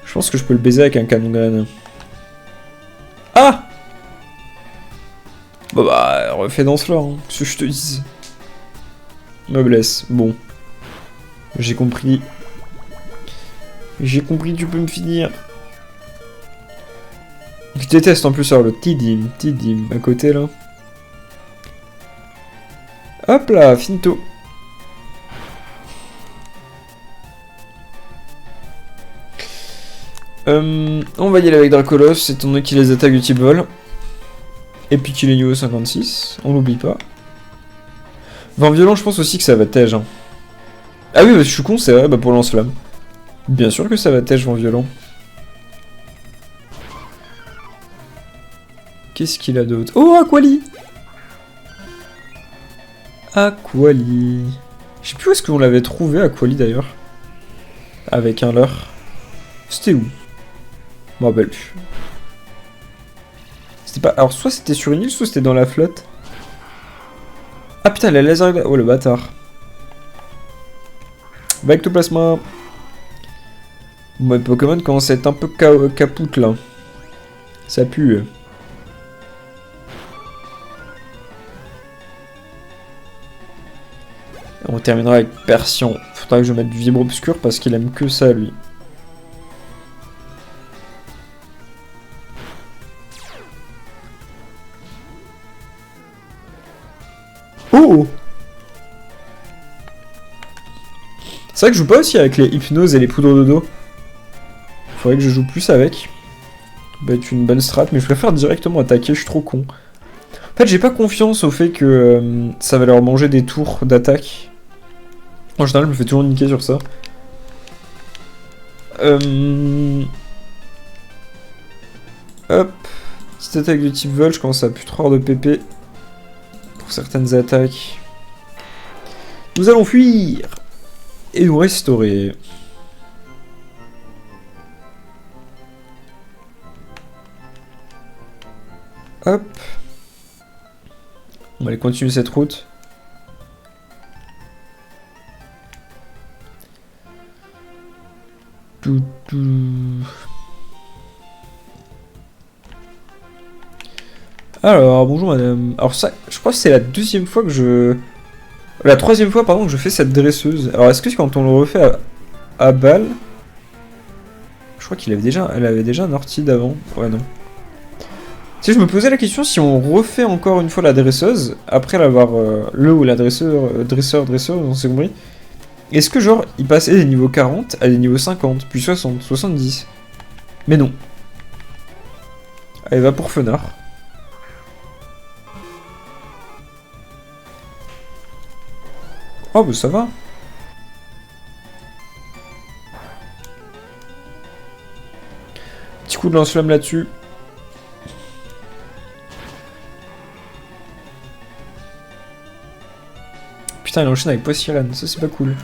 Je pense que je peux le baiser avec un canon graine. Ah! Bah, refais Danseur, hein, ce que je te dise. Noblesse, bon. J'ai compris. J'ai compris, tu peux me finir. Je déteste en plus alors le Tidim à côté là. Hop là, finito. On va y aller avec Dracolos, étant donné qu'il les attaque du type vol. Et puis qu'il est niveau 56, on l'oublie pas. Vent violent, je pense aussi que ça va tège. Hein. Ah oui, bah, je suis con, c'est vrai, bah pour lance-flamme. Bien sûr que ça va tège, vent violent. Qu'est-ce qu'il a d'autre? Oh, Aquali! Aquali. Je sais plus où est-ce qu'on l'avait trouvé, Aquali d'ailleurs. Avec un leurre. C'était où? Je me rappelle plus. C'était pas... Alors, soit c'était sur une île, soit c'était dans la flotte. Ah putain, la laser... Oh, le bâtard. Va ectoplasma. Bon, Pokémon commence à être un peu capoute là. Ça pue. On terminera avec Persian. Faudra que je mette du vibre obscur parce qu'il aime que ça lui. Oh! C'est vrai que je joue pas aussi avec les hypnoses et les poudres de dos. Faudrait que je joue plus avec. Ça va être une bonne strat, mais je préfère directement attaquer, je suis trop con. En fait, j'ai pas confiance au fait que ça va leur manger des tours d'attaque. En général, je me fais toujours niquer sur ça. Hop. Petite attaque de type vol, je commence à plus trop avoir de PP. Pour certaines attaques. Nous allons fuir et nous restaurer. Hop. On va aller continuer cette route. Alors, bonjour madame. Alors ça, je crois que c'est la deuxième fois que je... La troisième fois, pardon, que je fais cette dresseuse. Alors, est-ce que quand on le refait à balle... Je crois elle avait déjà un ortie d'avant. Ouais, non. Tu sais, je me posais la question si on refait encore une fois la dresseuse, après l'avoir... le ou la dresseur, on s'est compris. Est-ce que genre, il passait des niveaux 40 à des niveaux 50, puis 60, 70? Mais non. Elle va pour Fenard. Oh bah ça va. Petit coup de lance-flamme là-dessus. Putain, il enchaîne avec Poissirène, ça c'est pas cool.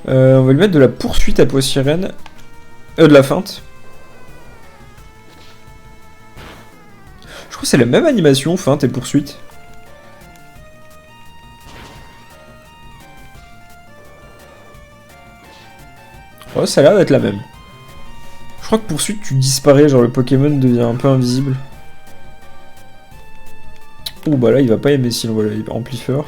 On va lui mettre de la poursuite à Poissirène. De la feinte. Je crois que c'est la même animation, feinte et poursuite. Oh, ça a l'air d'être la même. Je crois que poursuite, tu disparais, genre le Pokémon devient un peu invisible. Oh bah là, il va pas aimer si on voit l'amplifieur.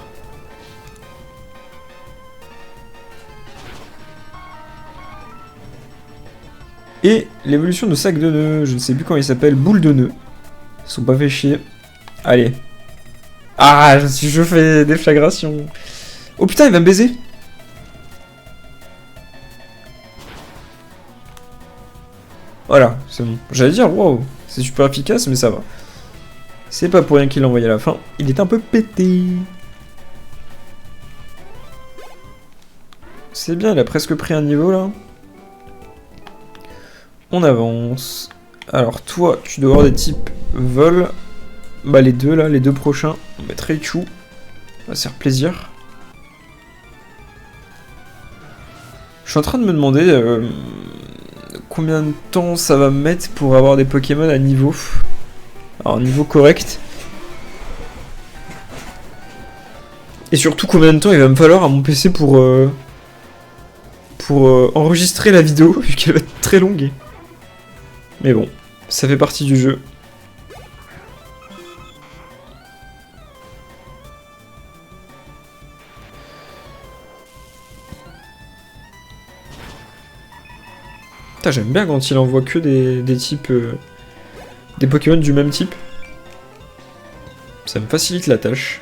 Et l'évolution de sac de nœuds, je ne sais plus comment il s'appelle, boule de nœuds. Ils sont pas fait chier. Allez. Ah, je fais des flagrations. Oh putain, il va me baiser. Voilà, c'est bon. J'allais dire, waouh, c'est super efficace, mais ça va. C'est pas pour rien qu'il l'a envoyé à la fin. Il est un peu pété. C'est bien, il a presque pris un niveau là. On avance. Alors toi, tu dois avoir des types vol. Bah les deux là, les deux prochains. On va mettre Raichu. Ça va se faire plaisir. Je suis en train de me demander combien de temps ça va me mettre pour avoir des Pokémon à niveau. Alors niveau correct. Et surtout combien de temps il va me falloir à mon PC pour enregistrer la vidéo, vu qu'elle va être très longue. Mais bon, ça fait partie du jeu. Putain, j'aime bien quand il envoie que des types... des Pokémon du même type. Ça me facilite la tâche.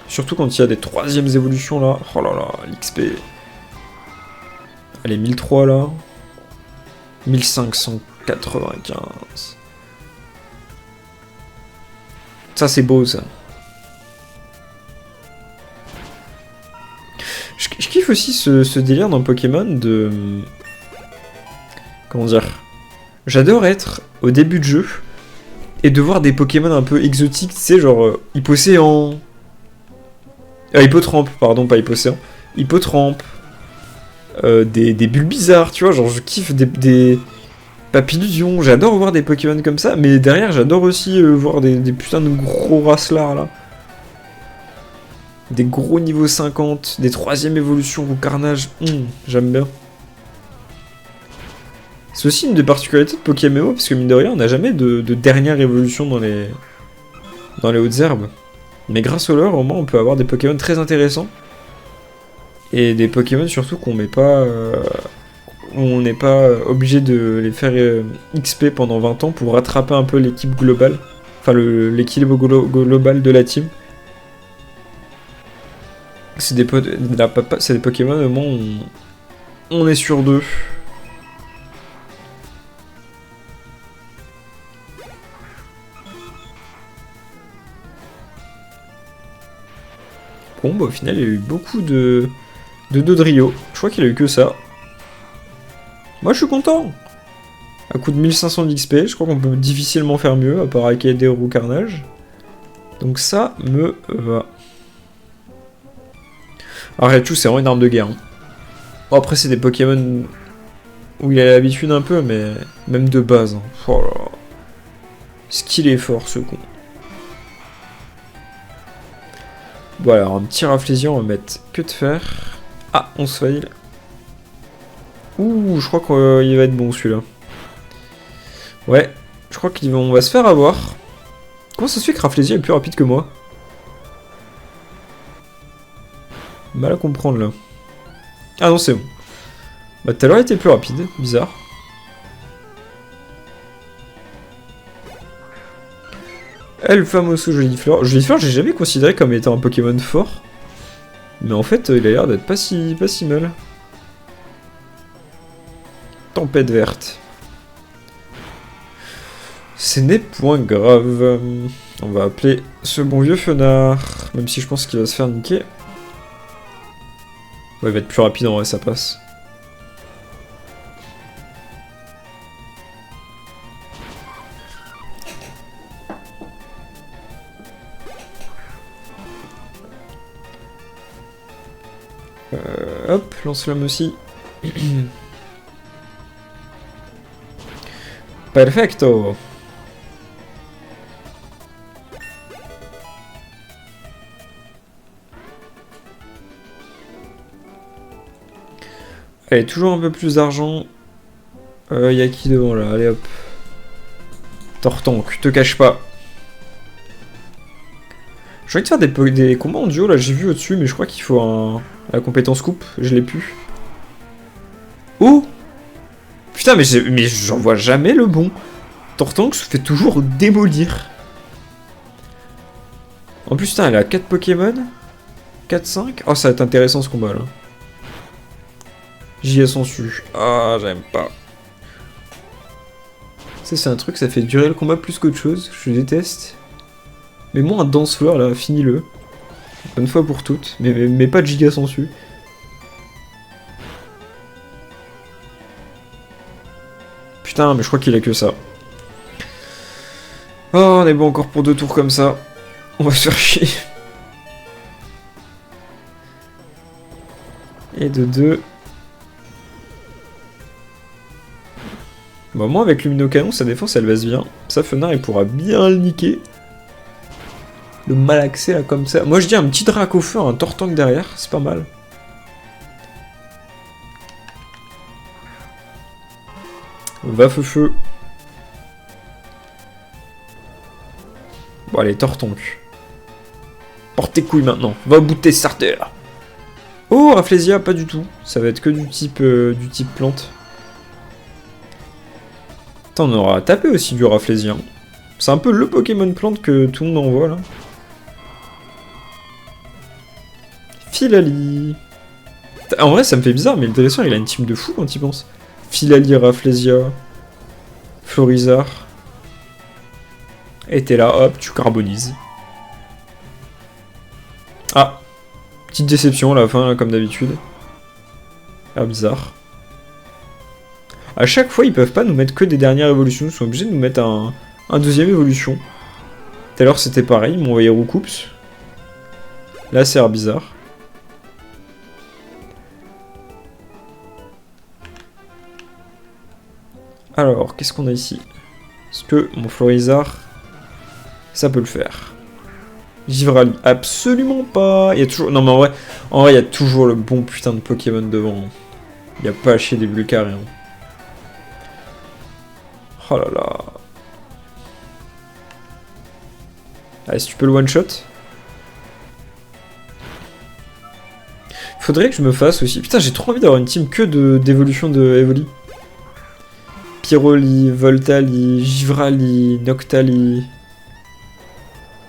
Surtout quand il y a des troisièmes évolutions là. Oh là là, l'XP. Allez, 1003 là. 1595. Ça c'est beau ça. Je kiffe aussi ce délire dans Pokémon de... Comment dire? J'adore être au début de jeu et de voir des Pokémon un peu exotiques, tu sais, genre Hippocéan. Hippotrampe, pardon, pas Hippocéan. Hippotrampe. Des bulles bizarres, tu vois, genre je kiffe des Papillusion, j'adore voir des Pokémon comme ça, mais derrière j'adore aussi voir des putains de gros racelards là. Des gros niveau 50, des troisième évolutions au carnage, j'aime bien. C'est aussi une des particularités de Pokémon, parce que mine de rien, on n'a jamais de dernière évolution dans les hautes herbes. Mais grâce au lore, au moins, on peut avoir des Pokémon très intéressants. Et des Pokémon surtout qu'on met pas... où on n'est pas obligé de les faire XP pendant 20 ans pour rattraper un peu l'équipe globale. Enfin, l'équilibre global de la team. C'est des, c'est des Pokémon, au moins on est sur deux. Bon, bah au final, il y a eu beaucoup de Dodrio. Je crois qu'il a eu que ça. Moi, je suis content. À coup de 1500 d'XP, je crois qu'on peut difficilement faire mieux, à part Arcade ou Carnage. Donc ça me va. Alors Raichu, c'est vraiment une arme de guerre. Hein. Bon, après, c'est des Pokémon où il a l'habitude un peu, mais même de base. Hein. Oh là là. Ce qu'il est fort, ce con. Bon, alors, un petit Rafflesia, on va mettre que de fer. Ah, on se fail. Ouh, je crois qu'il va être bon, celui-là. Ouais, je crois qu'on va se faire avoir. Comment ça se fait que Rafflesia est plus rapide que moi? Mal à comprendre, là. Ah non, c'est bon. Bah, tout à l'heure, il était plus rapide. Bizarre. El famoso Jolifleur. Jolifleur, j'ai jamais considéré comme étant un Pokémon fort. Mais en fait, il a l'air d'être pas si mal. Tempête verte. Ce n'est point grave. On va appeler ce bon vieux Fenard. Même si je pense qu'il va se faire niquer. Ouais, il va être plus rapide en vrai, ça passe. Hop, lance-flamme aussi. Perfecto. Allez, toujours un peu plus d'argent. Y a qui devant là? Allez hop. Tortank, te cache pas. Je vais te faire des combats en duo là, j'ai vu au-dessus, mais je crois qu'il faut la compétence coupe, je l'ai plus. Oh! Putain, mais j'en vois jamais le bon. Tortank se fait toujours démolir. En plus, putain, elle a 4 Pokémon. 4-5. Oh, ça va être intéressant ce combat là. J'y ai sensu. Ah, j'aime pas. Ça, c'est un truc, ça fait durer le combat plus qu'autre chose. Je déteste. Mais moi, un dance floor là, finis-le. Bonne fois pour toutes. Mais pas de giga sensu. Putain, mais je crois qu'il a que ça. Oh, on est bon encore pour 2 tours comme ça. On va se faire chier. Et de 2. Bah, moi, avec Luminocanon, sa défense, elle baisse bien. Ça, Fenard, il pourra bien le niquer. Le malaxer, là, comme ça. Moi, je dis un petit drac au feu, un Tortank derrière. C'est pas mal. Va feu. Bon, allez, Tortank. Porte tes couilles maintenant. Va au bout de tes starters. Oh, Rafflesia, pas du tout. Ça va être que du type plante. Attends, on aura tapé aussi du Rafflesia. C'est un peu le Pokémon plante que tout le monde envoie, là. Filali. En vrai, ça me fait bizarre, mais le dresseur, il a une team de fou quand il pense. Filali, Rafflesia, Florizard. Et t'es là, hop, tu carbonises. Ah, petite déception à la fin, là, comme d'habitude. Ah, bizarre. À chaque fois, ils peuvent pas nous mettre que des dernières évolutions, ils sont obligés de nous mettre un deuxième évolution. Tout à l'heure, c'était pareil, ils m'ont envoyé Roucoups. Là, c'est bizarre. Alors, qu'est-ce qu'on a ici? Est-ce que mon Florizard, ça peut le faire? Givrali, absolument pas. Il y a toujours... Non mais en vrai, il y a toujours le bon putain de Pokémon devant. Il n'y a pas à chier des Bulcariens. Oh là là. Allez, si tu peux le one-shot. Faudrait que je me fasse aussi... Putain, j'ai trop envie d'avoir une team que d'évolution de Evoli. Pyroli, Voltali, Givrali, Noctali...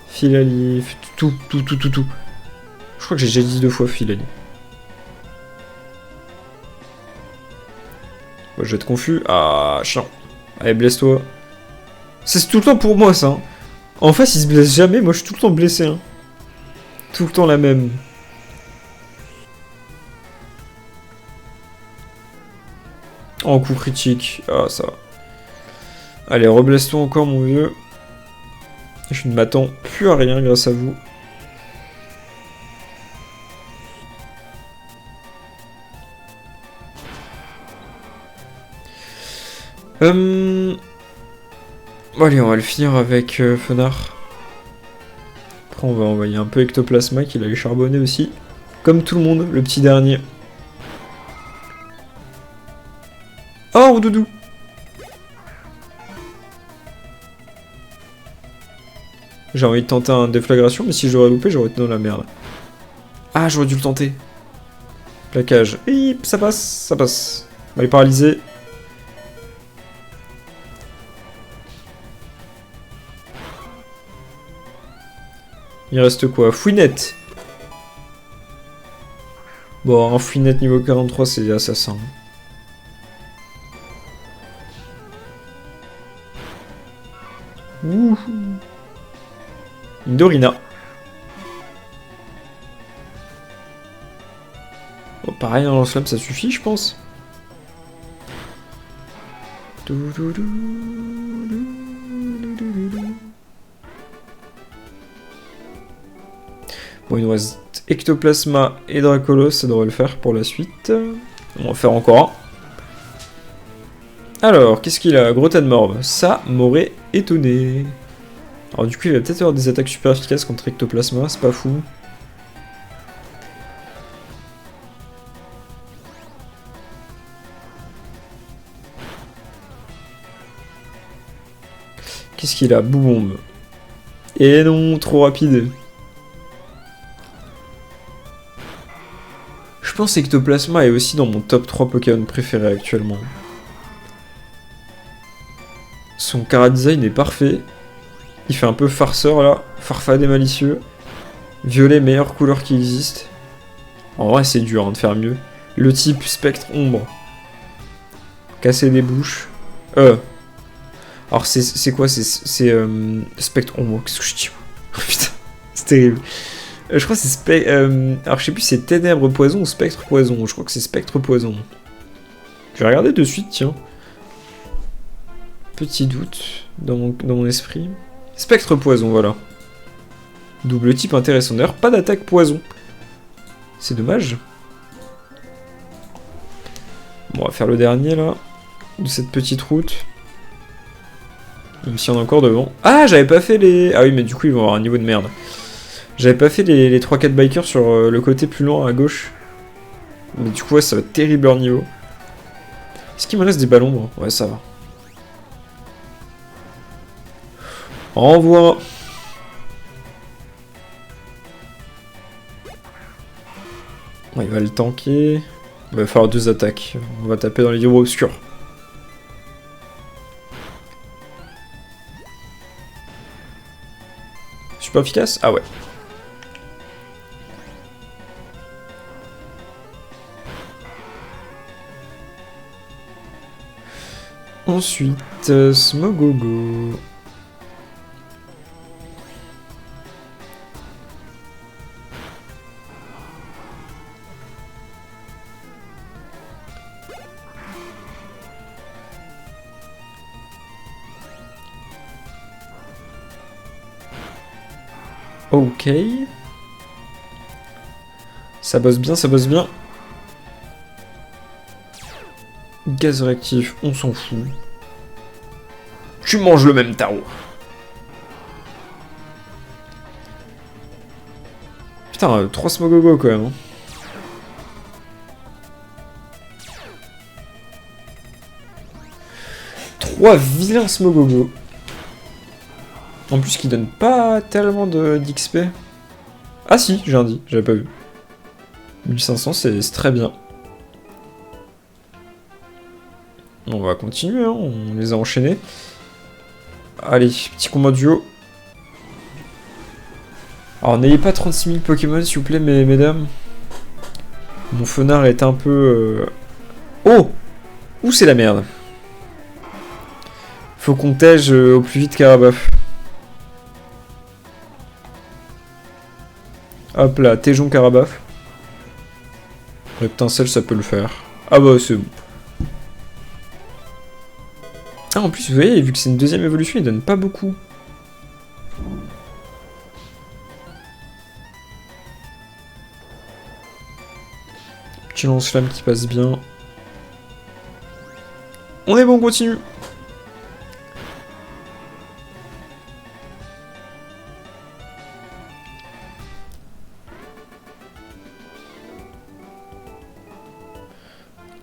Filali, tout. Je crois que j'ai déjà dit 2 fois Filali. Moi, je vais être confus. Ah, chiant. Allez, blesse-toi. C'est tout le temps pour moi, ça. Hein. En face, il se blesse jamais. Moi, je suis tout le temps blessé. Hein. Tout le temps la même. En coup critique. Ah, ça va. Allez, reblesse-toi encore, mon vieux. Je ne m'attends plus à rien grâce à vous. Allez, on va le finir avec Fenard. Après, on va envoyer un peu Ectoplasma qui allait charbonner aussi. Comme tout le monde, le petit dernier. Oh, Roudoudou! J'ai envie de tenter un déflagration, mais si j'aurais loupé, j'aurais été dans la merde. Ah, j'aurais dû le tenter. Plaquage. Et ça passe, ça passe. On va les paralyser. Il reste quoi? Fouinette. Bon, un Fouinette niveau 43, c'est assassin. Ouh. Une Dorina. Bon, pareil, un lance-flamme, ça suffit, je pense. Bon, il nous reste Ectoplasma et Dracolos, ça devrait le faire pour la suite. On va en faire encore un. Alors, qu'est-ce qu'il a? Gros tas de morve. Ça m'aurait étonné. Alors du coup, il va peut-être avoir des attaques super efficaces contre Ectoplasma, c'est pas fou. Qu'est-ce qu'il a? Boubombe. Et non, trop rapide. Je pense que Ectoplasma est aussi dans mon top 3 Pokémon préférés actuellement. Son chara-design est parfait. Il fait un peu farceur là, farfade et malicieux. Violet, meilleure couleur qui existe. En vrai, c'est dur hein, de faire mieux. Le type spectre ombre. Casser des bouches. Alors, c'est quoi? C'est spectre ombre. Qu'est-ce que je dis? Oh putain, c'est terrible. Je crois que c'est alors, je sais plus si c'est ténèbres poison ou spectre poison. Je crois que c'est spectre poison. Je vais regarder de suite, tiens. Petit doute dans mon esprit. Spectre poison, voilà. Double type intéressant. D'ailleurs, pas d'attaque poison. C'est dommage. Bon, on va faire le dernier, là. De cette petite route. Même s'il y en a encore devant. Ah, j'avais pas fait les... Ah oui, mais du coup, ils vont avoir un niveau de merde. J'avais pas fait les 3-4 bikers sur le côté plus loin à gauche. Mais du coup, ouais, ça va être terrible leur niveau. Est-ce qu'il me reste des ballons? Ouais, ça va. Renvoie. Ouais, il va le tanker. Il va falloir 2 attaques. On va taper dans les livres obscurs. Super efficace? Ah ouais. Ensuite, Smogogo. Ok. Ça bosse bien, ça bosse bien. Gaz réactif, on s'en fout. Tu manges le même tarot. Putain, 3 Smogogo quand même. Hein. Trois vilains Smogogo. En plus, qui donne pas tellement d'XP. Ah si, j'ai un dit, j'avais pas vu. 1500, c'est très bien. On va continuer, hein, on les a enchaînés. Allez, petit combat duo. Alors n'ayez pas 36 000 Pokémon s'il vous plaît mesdames. Mon fenard est un peu... Oh! Où c'est la merde? Faut qu'on tège au plus vite Carabof. Hop là, tégeons Carabof. Reptincelle ça peut le faire. Ah bah c'est bon. Ah en plus vous voyez, vu que c'est une deuxième évolution, il donne pas beaucoup. Petit lance-flamme qui passe bien. On est bon, on continue.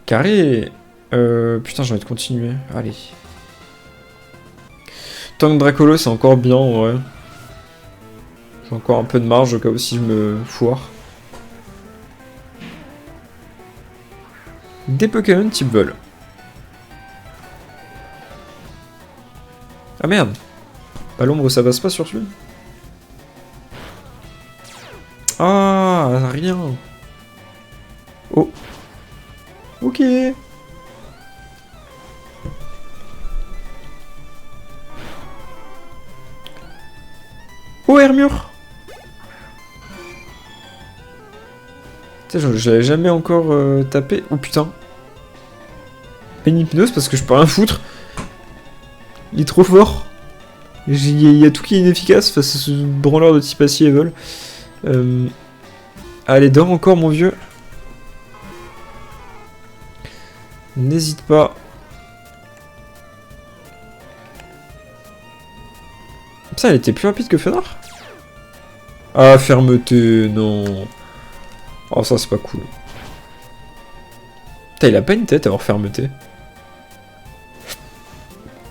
Carré. Putain, j'ai envie de continuer. Allez. Tank Dracolo, c'est encore bien, en vrai. J'ai encore un peu de marge au cas où si je me foire. Des Pokémon type vol. Ah merde. Bah l'ombre ça passe pas sur celui. Ah, rien. Oh. Ok. Oh, Hermure. Je l'avais jamais encore tapé. Oh putain. Une hypnose parce que je peux rien foutre. Il est trop fort. Il y a tout qui est inefficace face à ce branleur de type acier et vol. Allez, dors encore mon vieux. N'hésite pas. Ça, elle était plus rapide que Fenard. Ah, fermeté, non. Oh, ça, c'est pas cool. Putain, il a pas une tête à avoir fermeté.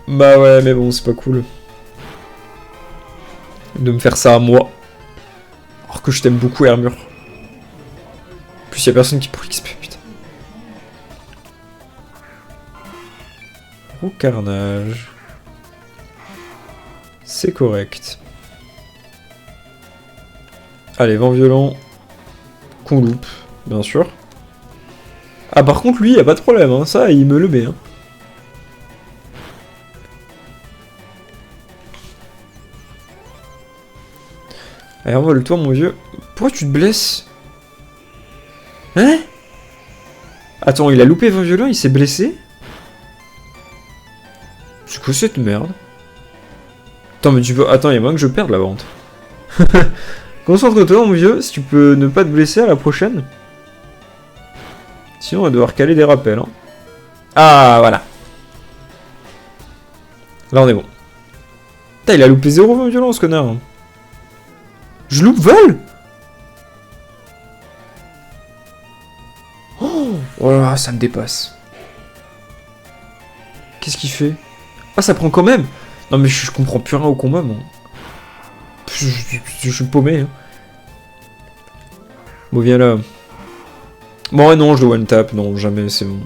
Bah ouais, mais bon, c'est pas cool. De me faire ça à moi. Alors que je t'aime beaucoup, Hermure. En plus, y'a personne qui pourrait XP, putain. Oh, carnage. C'est correct. Allez, vent violent. Qu'on loupe, bien sûr. Ah, par contre, lui, y a pas de problème, hein. Ça, il me le met, hein. Allez, envole-toi, mon vieux. Pourquoi tu te blesses? Hein? Attends, il a loupé vent violent, il s'est blessé? C'est quoi cette merde? Attends, mais tu peux... Attends, il y a moins que je perde la vente. Concentre-toi, mon vieux, si tu peux ne pas te blesser à la prochaine. Sinon, on va devoir caler des rappels. Hein. Ah, voilà. Là, on est bon. Putain, il a loupé 0 vent violent, ce connard. Je loupe vol? Oh, là, ça me dépasse. Qu'est-ce qu'il fait? Ah, ça prend quand même. Non, mais je comprends plus rien au combat, moi. Je suis paumé. Hein. Bon, viens là. Bon, ouais, non, je le one tap. Non, jamais, c'est bon.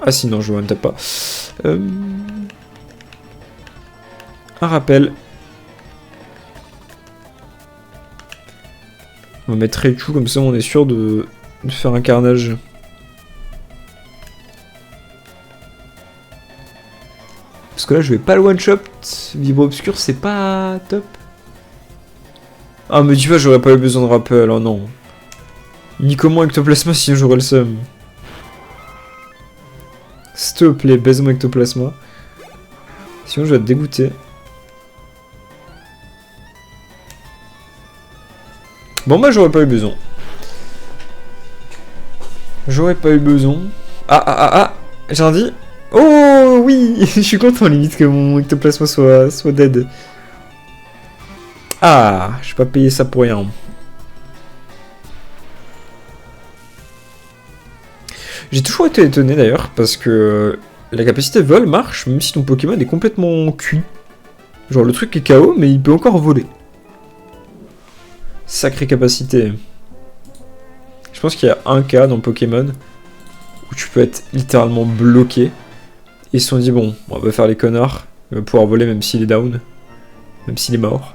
Ah, si, non, je le one tap pas. Un rappel. On va mettre Raichu, comme ça on est sûr de faire un carnage. Parce que là je vais pas le one shot. Vibro obscur c'est pas top. Ah mais tu vois j'aurais pas eu besoin de rappel, oh non. Ni comment ectoplasma sinon j'aurais le seum. S'il te plaît, baise-moi ectoplasma. Sinon je vais te dégoûter. Bon bah j'aurais pas eu besoin. J'aurais pas eu besoin. Ah, j'ai un dit. Oh oui, je suis content limite que mon ectoplasma soit dead. Ah, je vais pas payer ça pour rien. J'ai toujours été étonné d'ailleurs parce que la capacité vol marche même si ton Pokémon est complètement cuit. Genre le truc est KO mais il peut encore voler. Sacrée capacité. Je pense qu'il y a un cas dans Pokémon où tu peux être littéralement bloqué. Et ils se sont dit bon, on va faire les connards. Il va pouvoir voler même s'il est down. Même s'il est mort.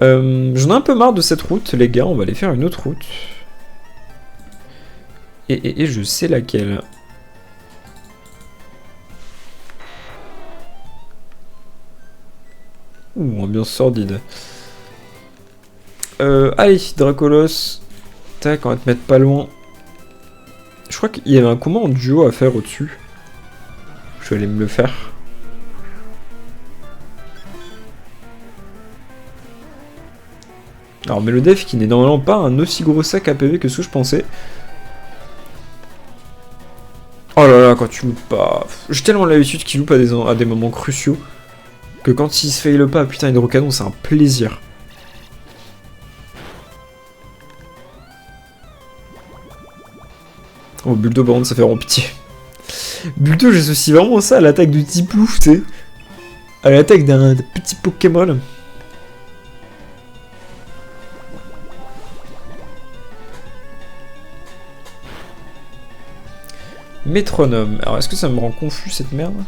J'en ai un peu marre de cette route, les gars. On va aller faire une autre route. Et je sais laquelle. Ouh, ambiance sordide. Allez, Dracolos. Tac, on va te mettre pas loin. Je crois qu'il y avait un combat en duo à faire au-dessus. Je vais aller me le faire. Alors, mais le def qui n'est normalement pas un aussi gros sac à PV que ce que je pensais. Oh là là, quand tu loupes pas. J'ai tellement l'habitude qu'il loupe à des moments cruciaux que quand il se fail pas, putain, Hydrocanon, c'est un plaisir. Oh, Buldo, par contre, ça fait vraiment pitié. Buldo, j'associe vraiment ça à l'attaque de Tiplouf, tu sais. À l'attaque d'un petit Pokémon. Métronome. Alors, est-ce que ça me rend confus, cette merde?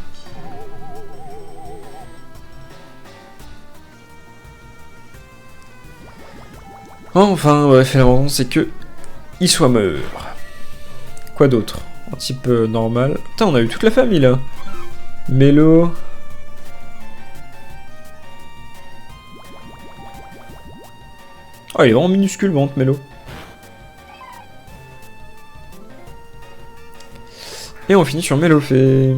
Enfin, bref, l'important, c'est que il soit meur. Quoi d'autre? Un type normal. Putain, on a eu toute la famille, là. Mélo. Oh, il est vraiment minuscule, Vente Mélo. Et on finit sur Mélofée.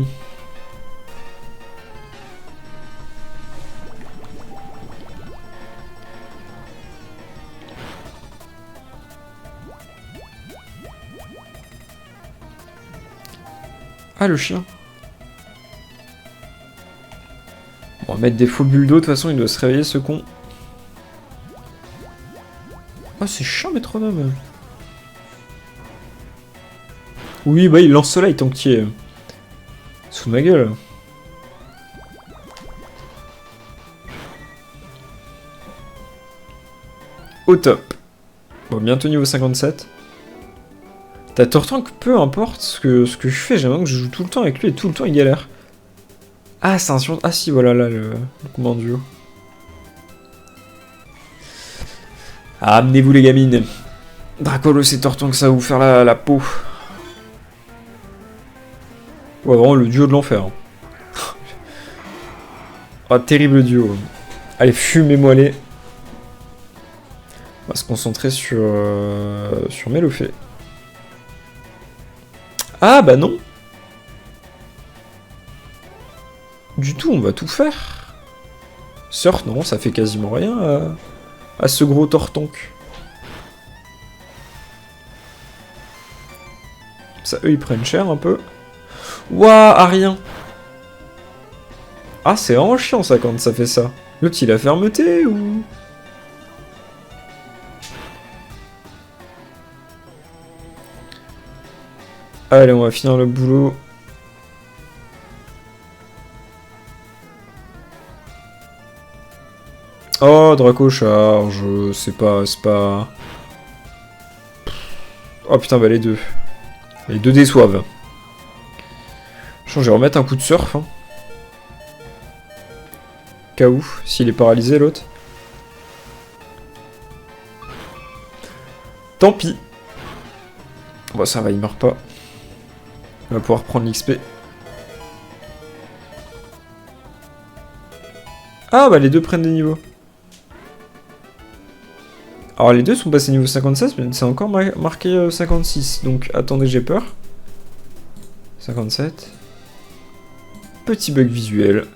Ah, le chien. Bon, on va mettre des faux bulles d'eau, de toute façon, il doit se réveiller, ce con. Ah, c'est chiant, métronome. Oui, bah, il lance soleil tant qu'il est sous ma gueule. Au top. Bon, bientôt niveau 57. T'as Tortank, peu importe ce que je fais, j'ai l'impression que je joue tout le temps avec lui et tout le temps il galère. Ah, c'est un sur... Ah si, voilà, là, le combat en duo. Ah, amenez-vous les gamines. Dracolos et Tortank, ça va vous faire la peau. Ouais, vraiment le duo de l'enfer. Oh, terrible duo. Allez, fumez-moi les. On va se concentrer sur Mélofée. Ah bah non. Du tout, on va tout faire. Surf, non, ça fait quasiment rien à ce gros Tortank. Ça, eux, ils prennent cher un peu. Ouah, à rien. Ah, c'est vraiment chiant ça quand ça fait ça. L'autre, il a fermeté ou... Allez, on va finir le boulot. Oh, Draco charge, c'est pas... Oh putain, bah les deux. Les deux déçoivent. Je vais remettre un coup de surf. Hein. Cas où, s'il est paralysé l'autre. Tant pis. Bon, ça va, il meurt pas. On va pouvoir prendre l'XP. Ah, bah les deux prennent des niveaux. Alors les deux sont passés niveau 56, mais c'est encore marqué 56. Donc attendez, j'ai peur. 57. Petit bug visuel.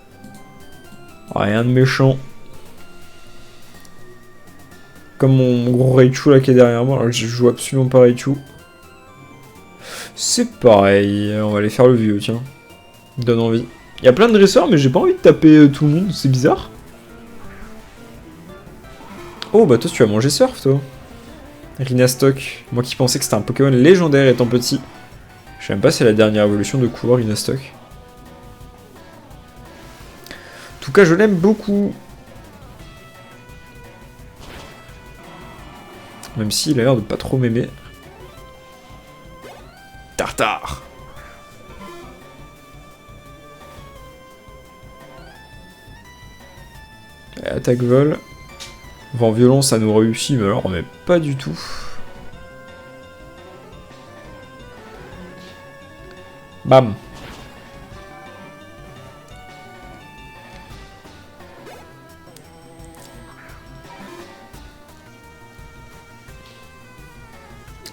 Rien de méchant. Comme mon gros Raichu là qui est derrière moi. Alors je joue absolument pas Raichu. C'est pareil, on va aller faire le vieux, tiens. Donne envie. Il y a plein de dresseurs, mais j'ai pas envie de taper tout le monde, c'est bizarre. Oh, bah toi, tu vas manger surf, toi. Rhinastock. Moi qui pensais que c'était un Pokémon légendaire étant petit. Je sais même pas si c'est la dernière évolution de couleur Rhinastock. En tout cas, je l'aime beaucoup. Même s'il a l'air de pas trop m'aimer. Tartare. Attaque vol. Vent violent, ça nous réussit, mais alors, mais pas du tout. Bam.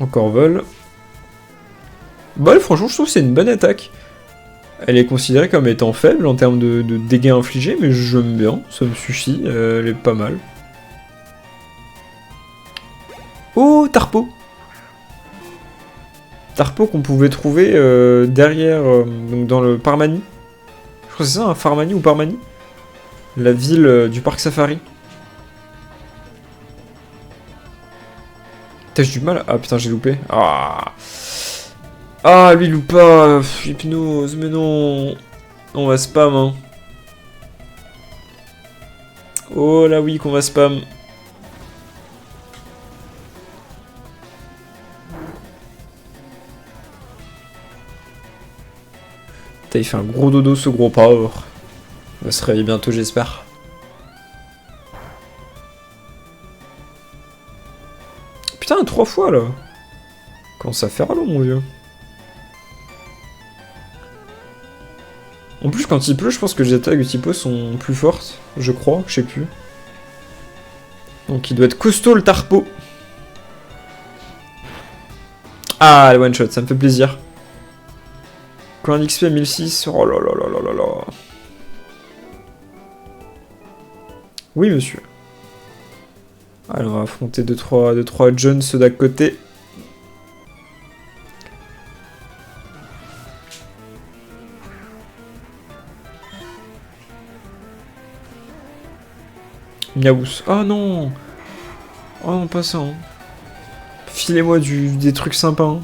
Encore vol. Bah, franchement, je trouve que c'est une bonne attaque. Elle est considérée comme étant faible en termes de dégâts infligés, mais j'aime bien, ça me suffit, elle est pas mal. Oh, Tarpo! Tarpo qu'on pouvait trouver derrière, donc dans le Parmanie. Je crois que c'est ça, un Farmanie ou Parmanie? La ville du parc Safari. Putain, j'ai du mal. Ah putain, j'ai loupé. Ah, ah lui, loupe pas. Hypnose, mais non. On va spam, hein. Oh là, oui, qu'on va spam. Putain, il fait un gros dodo, ce gros pauvre. Il va se réveiller bientôt, j'espère. Putain, 3 fois là. Commence à faire long, mon vieux. En plus, quand il pleut, je pense que les attaques de typo sont plus fortes. Je crois, je sais plus. Donc il doit être costaud le Tarpo. Ah, le one shot, ça me fait plaisir. Coin d'XP à 1006. Oh là là là là là là. Oui, monsieur. Allez, on va affronter 2-3 Jones d'à côté. Miaous. Oh non! Oh non, pas ça. Hein. Filez-moi des trucs sympas. Hein.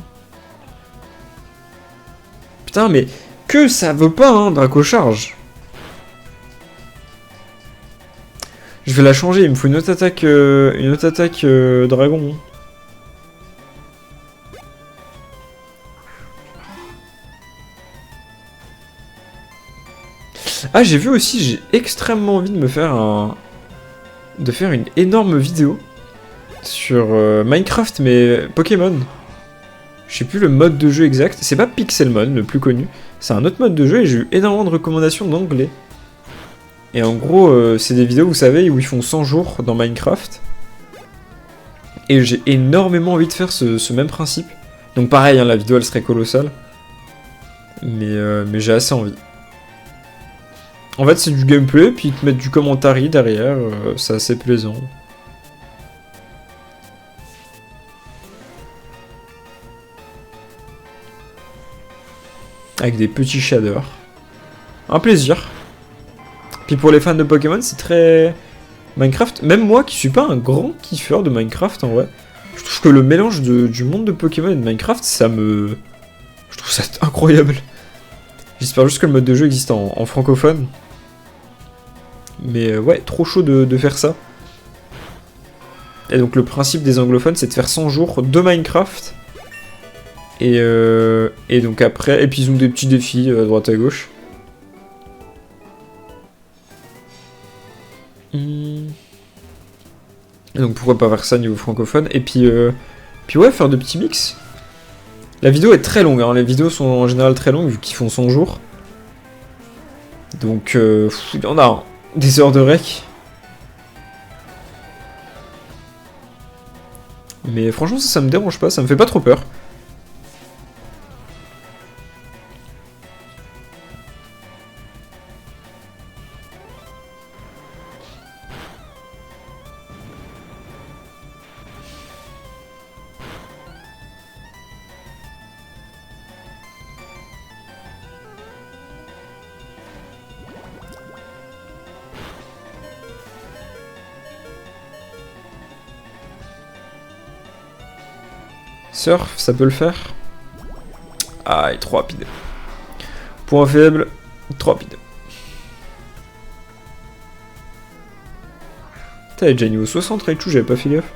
Putain, mais que ça veut pas, hein, Draco Charge. Je vais la changer, il me faut une autre attaque dragon. Ah, j'ai vu aussi, j'ai extrêmement envie de me faire une énorme vidéo sur Minecraft, mais Pokémon. Je sais plus le mode de jeu exact. C'est pas Pixelmon, le plus connu. C'est un autre mode de jeu et j'ai eu énormément de recommandations d'anglais. Et en gros, c'est des vidéos, vous savez, où ils font 100 jours dans Minecraft. Et j'ai énormément envie de faire ce même principe. Donc pareil, hein, la vidéo, elle serait colossale. Mais j'ai assez envie. En fait, c'est du gameplay, puis ils te mettent du commentary derrière. C'est assez plaisant. Avec des petits shaders. Un plaisir. Puis pour les fans de Pokémon, c'est très... Minecraft, même moi qui suis pas un grand kiffeur de Minecraft en vrai, je trouve que le mélange du monde de Pokémon et de Minecraft, je trouve ça incroyable. J'espère juste que le mode de jeu existe en francophone. Mais ouais, trop chaud de faire ça. Et donc le principe des anglophones, c'est de faire 100 jours de Minecraft. Et donc après, et puis ils ont des petits défis à droite à gauche. Et donc pourquoi pas faire ça niveau francophone. Et puis ouais, faire de petits mix. La vidéo est très longue, hein. Les vidéos sont en général très longues vu qu'ils font 100 jours. Donc il y en a hein. Des heures de rec. Mais franchement ça me dérange pas, ça me fait pas trop peur. Surf, ça peut le faire. Ah, il est trop rapide. Point faible, trop rapide. Putain, il est déjà niveau 60 Raichu, j'avais pas fait gaffe.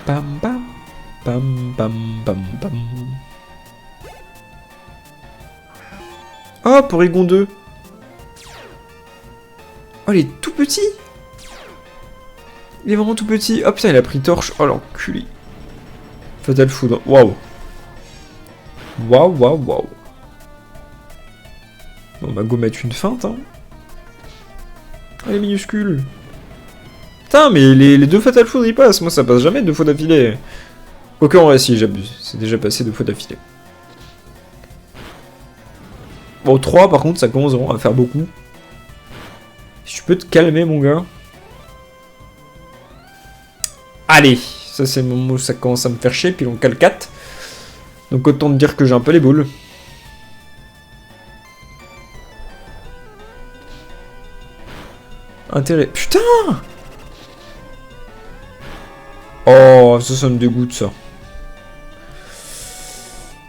Pam pam pam pam pam pam. Oh, Porygon 2. Oh, il est tout petit. Il est vraiment tout petit. Oh putain, il a pris torche. Oh l'enculé. Fatal Foudre. Waouh. Waouh, waouh, waouh. Bon, on va go mettre une feinte, hein. Elle est minuscule. Putain, mais les deux Fatal Foudre, ils passent. Moi, ça passe jamais 2 fois d'affilée. Quoique, en vrai, si, j'abuse. C'est déjà passé 2 fois d'affilée. Bon, 3, par contre, ça commence vraiment à faire beaucoup. Si tu peux te calmer, mon gars. Allez, ça, c'est le moment où ça commence à me faire chier. Puis on cale 4. Donc, autant te dire que j'ai un peu les boules. Intérêt. Putain! Oh, ça me dégoûte, ça.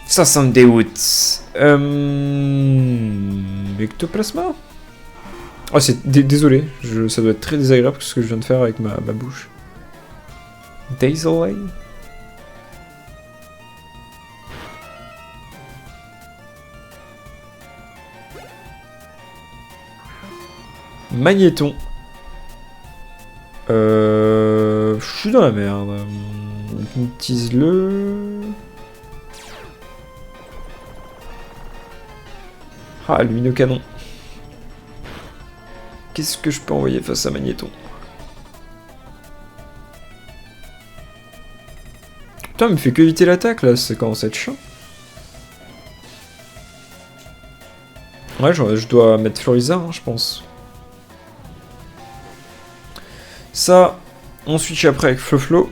Ça me dégoûte. Ectoplasma? Oh, c'est... Désolé, ça doit être très désagréable ce que je viens de faire avec ma bouche. Désolé. Magnéton. Je suis dans la merde. Utilise-le. Ah, luminocanon. Qu'est-ce que je peux envoyer face à Magnéton? Putain, il me fait que éviter l'attaque là, c'est commence à être chiant. Ouais, je dois mettre Florizard, hein, je pense. Ça, on switch après avec Floflo.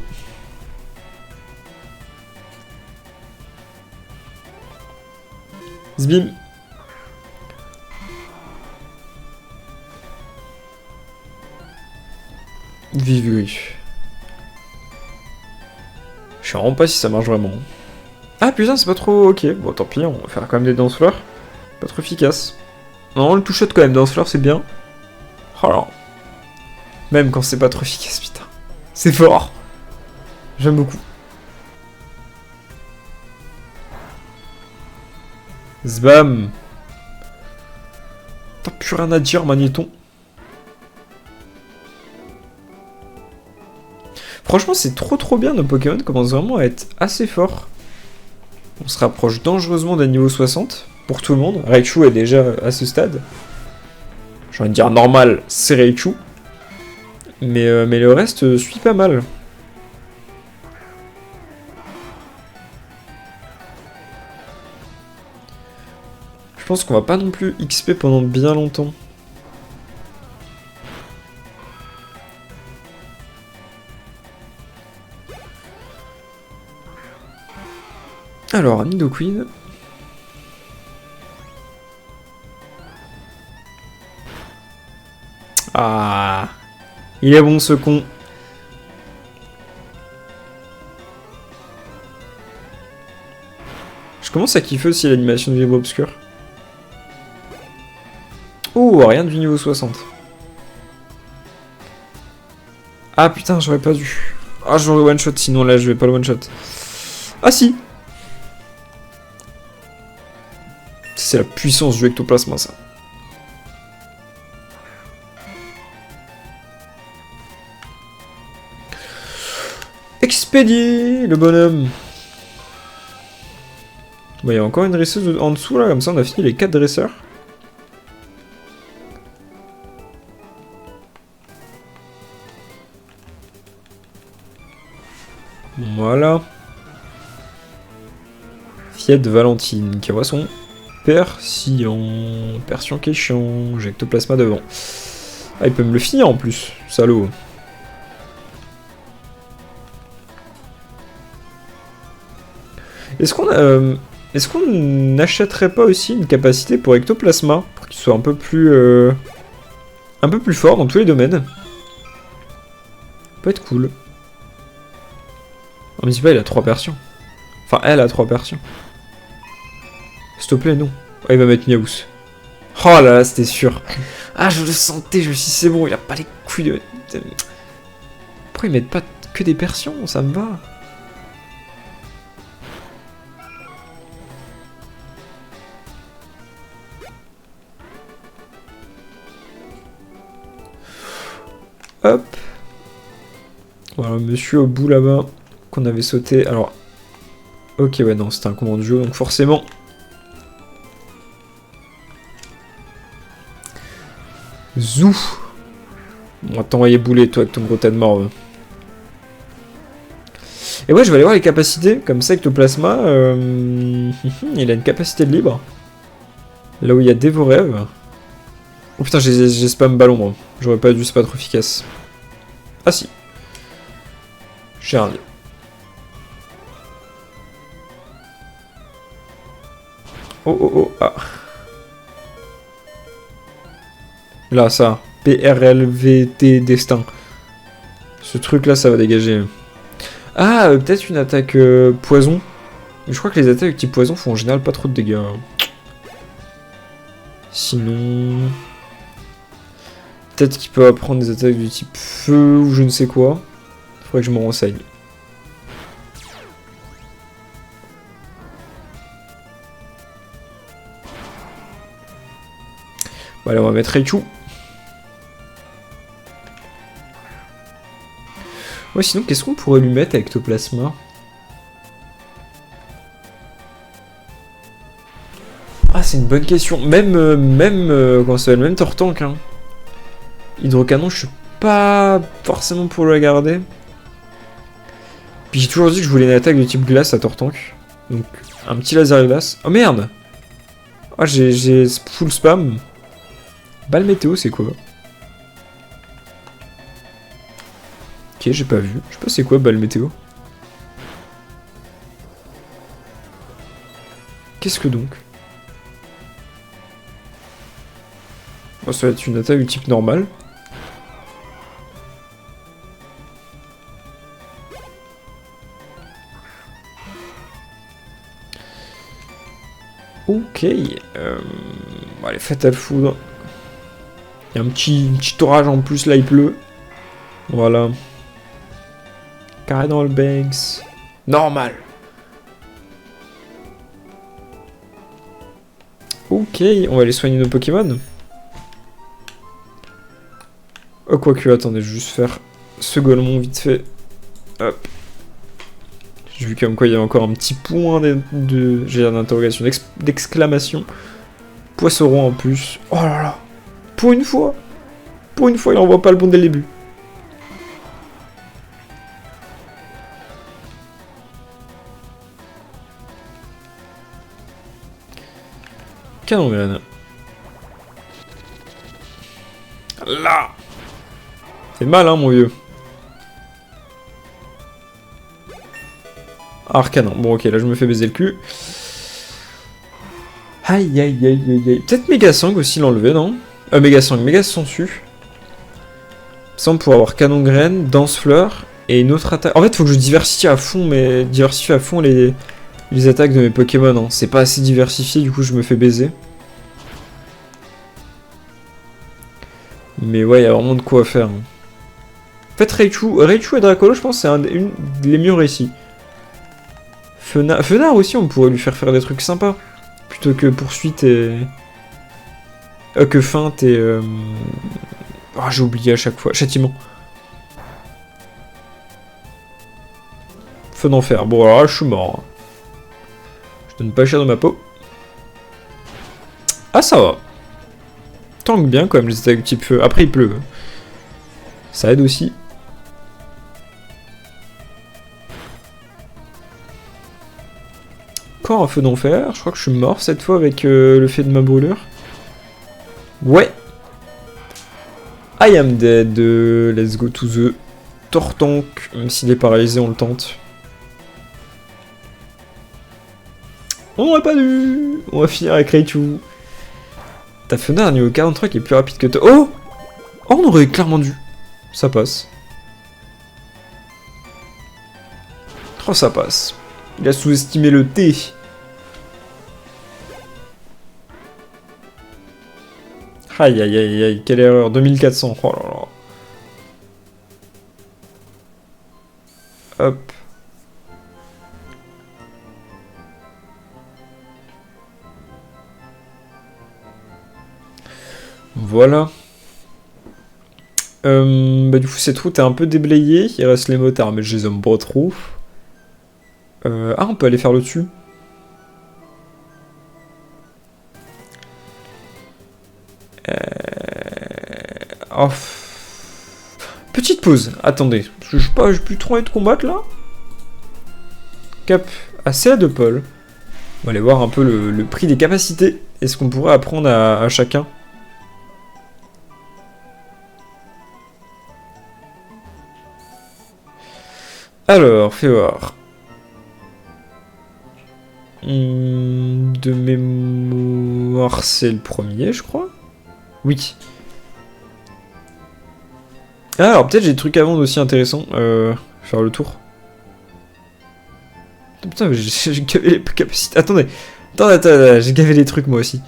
Zbim. Vivgriffe. Je sais vraiment pas si ça marche vraiment. Ah putain, c'est pas trop... Ok, bon tant pis, on va faire quand même des danse-fleurs. Pas trop efficace. Non, le touch-shot quand même, danse-fleurs c'est bien. Oh là. Même quand c'est pas trop efficace, putain. C'est fort. J'aime beaucoup. Zbam. T'as plus rien à dire, Magnéton. Franchement, c'est trop bien, nos Pokémon commencent vraiment à être assez forts. On se rapproche dangereusement d'un niveau 60 pour tout le monde. Raichu est déjà à ce stade. J'ai envie de dire normal, c'est Raichu. Mais le reste suit pas mal. Je pense qu'on va pas non plus XP pendant bien longtemps. Alors, Nidoqueen. Ah, il est bon ce con. Je commence à kiffer aussi l'animation de Vibro Obscur. Oh, rien du niveau 60. Ah putain, j'aurais pas dû. Ah, je vais le one shot, sinon là je vais pas le one shot. Ah si. C'est la puissance du ectoplasma, ça. Expédié, le bonhomme. Bon, il y a encore une dresseuse en dessous, là, comme ça on a fini les 4 dresseurs. Voilà. Fiette Valentine, qui voit son Persillon. Persillon qui est chiant. J'ai ectoplasma devant. Ah, il peut me le finir en plus, salaud. Est-ce qu'on n'achèterait pas aussi une capacité pour ectoplasma pour qu'il soit un peu plus fort dans tous les domaines? Ça peut être cool. On me dit pas, il a 3 persions. Enfin, elle a 3 persions. S'il te plaît, non. Oh, il va mettre Miaous. Oh là là, c'était sûr. Ah, je le sentais, je me suis dit, c'est bon, il a pas les couilles de... Pourquoi ils mettent pas que des persions? Ça me va. Hop. Voilà, monsieur au bout là-bas, qu'on avait sauté. Alors, ok, ouais, non, c'était un commande jeu, donc forcément... Zou. On va t'envoyer bouler, toi, avec ton gros tas de morve. Et ouais, je vais aller voir les capacités, comme ça, Ectoplasma, il a une capacité de libre. Là où il y a Dévorève. Oh putain, j'ai spam ballon, moi. J'aurais pas dû, c'est pas trop efficace. Ah si. J'ai un lit. Oh oh oh, ah. Là, ça. PRLVT Destin. Ce truc-là, ça va dégager. Ah, peut-être une attaque poison. Je crois que les attaques type poison font en général pas trop de dégâts. Sinon... Peut-être qu'il peut apprendre des attaques du type feu ou je ne sais quoi. Faudrait que je me renseigne. Bon, allez, on va mettre Raichu. Ouais, sinon, qu'est-ce qu'on pourrait lui mettre avec Ectoplasma? Ah, c'est une bonne question. Même comment ça s'appelle, même Tortank, hein. Hydrocanon, je suis pas forcément pour le garder. Puis j'ai toujours dit que je voulais une attaque de type glace à Tortank. Donc, un petit laser glace. Oh merde! Ah, j'ai full spam. Balle météo, c'est quoi? Ok, j'ai pas vu. Je sais pas c'est quoi balle météo. Qu'est-ce que donc? Oh, ça va être une attaque du type normal. Ok. Allez, Fatal Foudre. Il y a un petit orage en plus, là il pleut. Voilà. Carré dans le Banks. Normal. Ok, on va aller soigner nos Pokémon. Oh, quoique, attendez, je vais juste faire ce Golemon vite fait. Hop. J'ai vu comme quoi il y avait encore un petit point d'interrogation, d'exclamation. Poisseron en plus. Oh là là. Pour une fois, il envoie pas le bon dès le début. Canon, là. C'est mal, hein, mon vieux. Arcanon. Bon, ok, là, je me fais baiser le cul. Aïe, aïe, aïe, aïe, aïe. Peut-être Megasang aussi l'enlever, non? Megasang, Megasensu. Ça, pour avoir Canon Graine, Danse Fleur, et une autre attaque. En fait, faut que je diversifie à fond, les attaques de mes Pokémon. Hein. C'est pas assez diversifié, du coup, je me fais baiser. Mais ouais, il y a vraiment de quoi faire. Hein. En fait, Raichu et Dracolo, je pense que c'est une des mieux réussis. Fenard aussi, on pourrait lui faire des trucs sympas. Plutôt que poursuite et... que feinte et... Oh, j'ai oublié à chaque fois. Châtiment. Feu d'enfer. Bon, alors là, je suis mort. Je donne pas cher de ma peau. Ah, ça va. Tank bien, quand même, les attaques type feu. Après, il pleut. Ça aide aussi. Encore un feu d'enfer. Je crois que je suis mort cette fois avec le fait de ma brûlure. Ouais. I am dead. Let's go to the Tortank. Même s'il est paralysé, on le tente. On n'aurait pas dû. On va finir avec Raichu. T'as Fenard niveau 43 qui est plus rapide que toi. Oh! Oh, on aurait clairement dû. Ça passe. Oh, ça passe. Il a sous-estimé le T. Aïe aïe aïe aïe, quelle erreur. 2400. Oh là là. Hop. Voilà. Bah du coup cette route est un peu déblayée, il reste les motards mais je les aime pas trop. Ah on peut aller faire le dessus. Oh. Petite pause, attendez, parce que j'ai plus trop envie de combattre là. Cap, assez à deux Paul. On va aller voir un peu le prix des capacités. Est-ce qu'on pourrait apprendre à chacun? Alors, fais voir. De mémoire, c'est le premier, je crois. Oui. Ah, alors peut-être j'ai des trucs à vendre aussi intéressants. Faire le tour. Putain, j'ai gavé les capacités. Attendez. Attends, j'ai gavé les trucs moi aussi.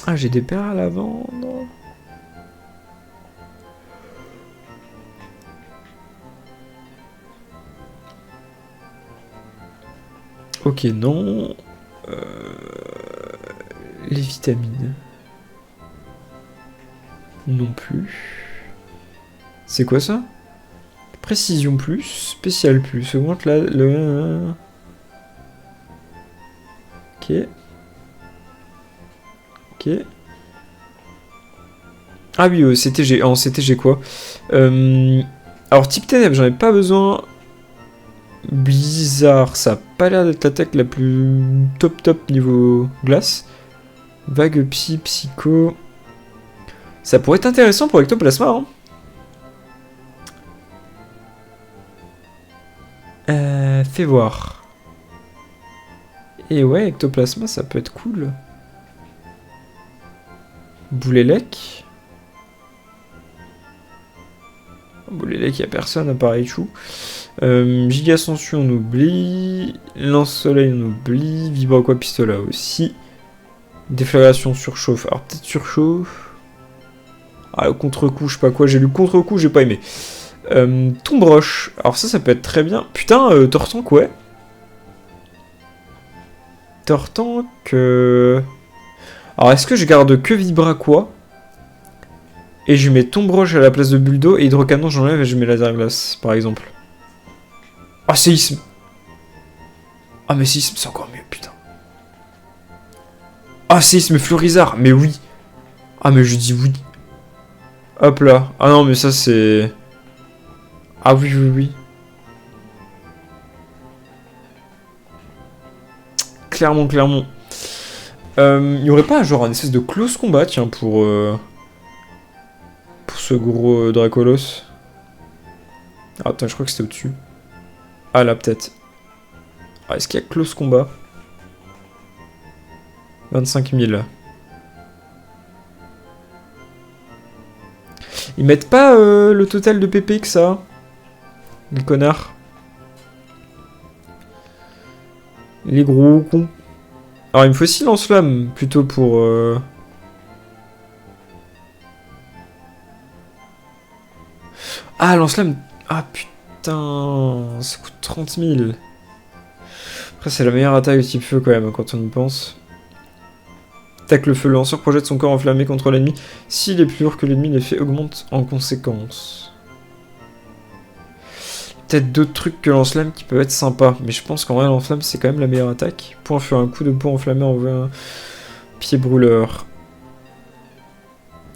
Ah, j'ai des perles à vendre. Ok, non. Les vitamines. Non plus. C'est quoi ça? Précision plus, spécial plus. Augmente le... Ok. Ok. Ah oui, CTG. En CTG quoi? Alors, type ténèbres, j'en ai pas besoin. Blizzard, ça a pas l'air d'être l'attaque la plus top niveau glace. Vague psy, psycho. Ça pourrait être intéressant pour Ectoplasma, hein. Fais voir. Et ouais, Ectoplasma, ça peut être cool. Boulélec. Boulélec, y a personne à part Ichou. Gigascension, on oublie. Lance-soleil, on oublie. Vibra-quoi, pistolet aussi. Déflagration, surchauffe. Alors peut-être surchauffe. Ah, le contre-coup, je sais pas quoi. J'ai lu contre-coup, j'ai pas aimé. Tombe roche. Alors ça peut être très bien. Putain, Tortank, ouais. Tortank... Alors est-ce que je garde que Vibra quoi? Et je mets tombe roche à la place de bulle d'eau et hydrocanon j'enlève et je mets laser glace par exemple. Ah séisme. Ah mais séisme c'est encore mieux putain. Ah séisme Florizard mais oui. Ah mais je dis oui. Hop là. Ah non mais ça c'est... Ah oui. Clairement. Il y aurait pas genre un espèce de close combat tiens pour ce gros Dracolos. Ah, attends je crois que c'était au-dessus. Ah là peut-être. Ah, est-ce qu'il y a close combat? 25 000. Ils mettent pas le total de PP que ça. Les connards. Les gros cons. Alors il me faut aussi lance-flamme plutôt pour... Ah lance-flamme. Ah putain. Ça coûte 30 000. Après c'est la meilleure attaque de type feu quand même quand on y pense. Tac le feu, le lanceur projette son corps enflammé contre l'ennemi. S'il est plus lourd que l'ennemi, l'effet augmente en conséquence. Peut-être d'autres trucs que lance-flamme qui peuvent être sympas. Mais je pense qu'en vrai, lance-flamme, c'est quand même la meilleure attaque. Point feu, un coup de poing enflammé envoie un pied brûleur.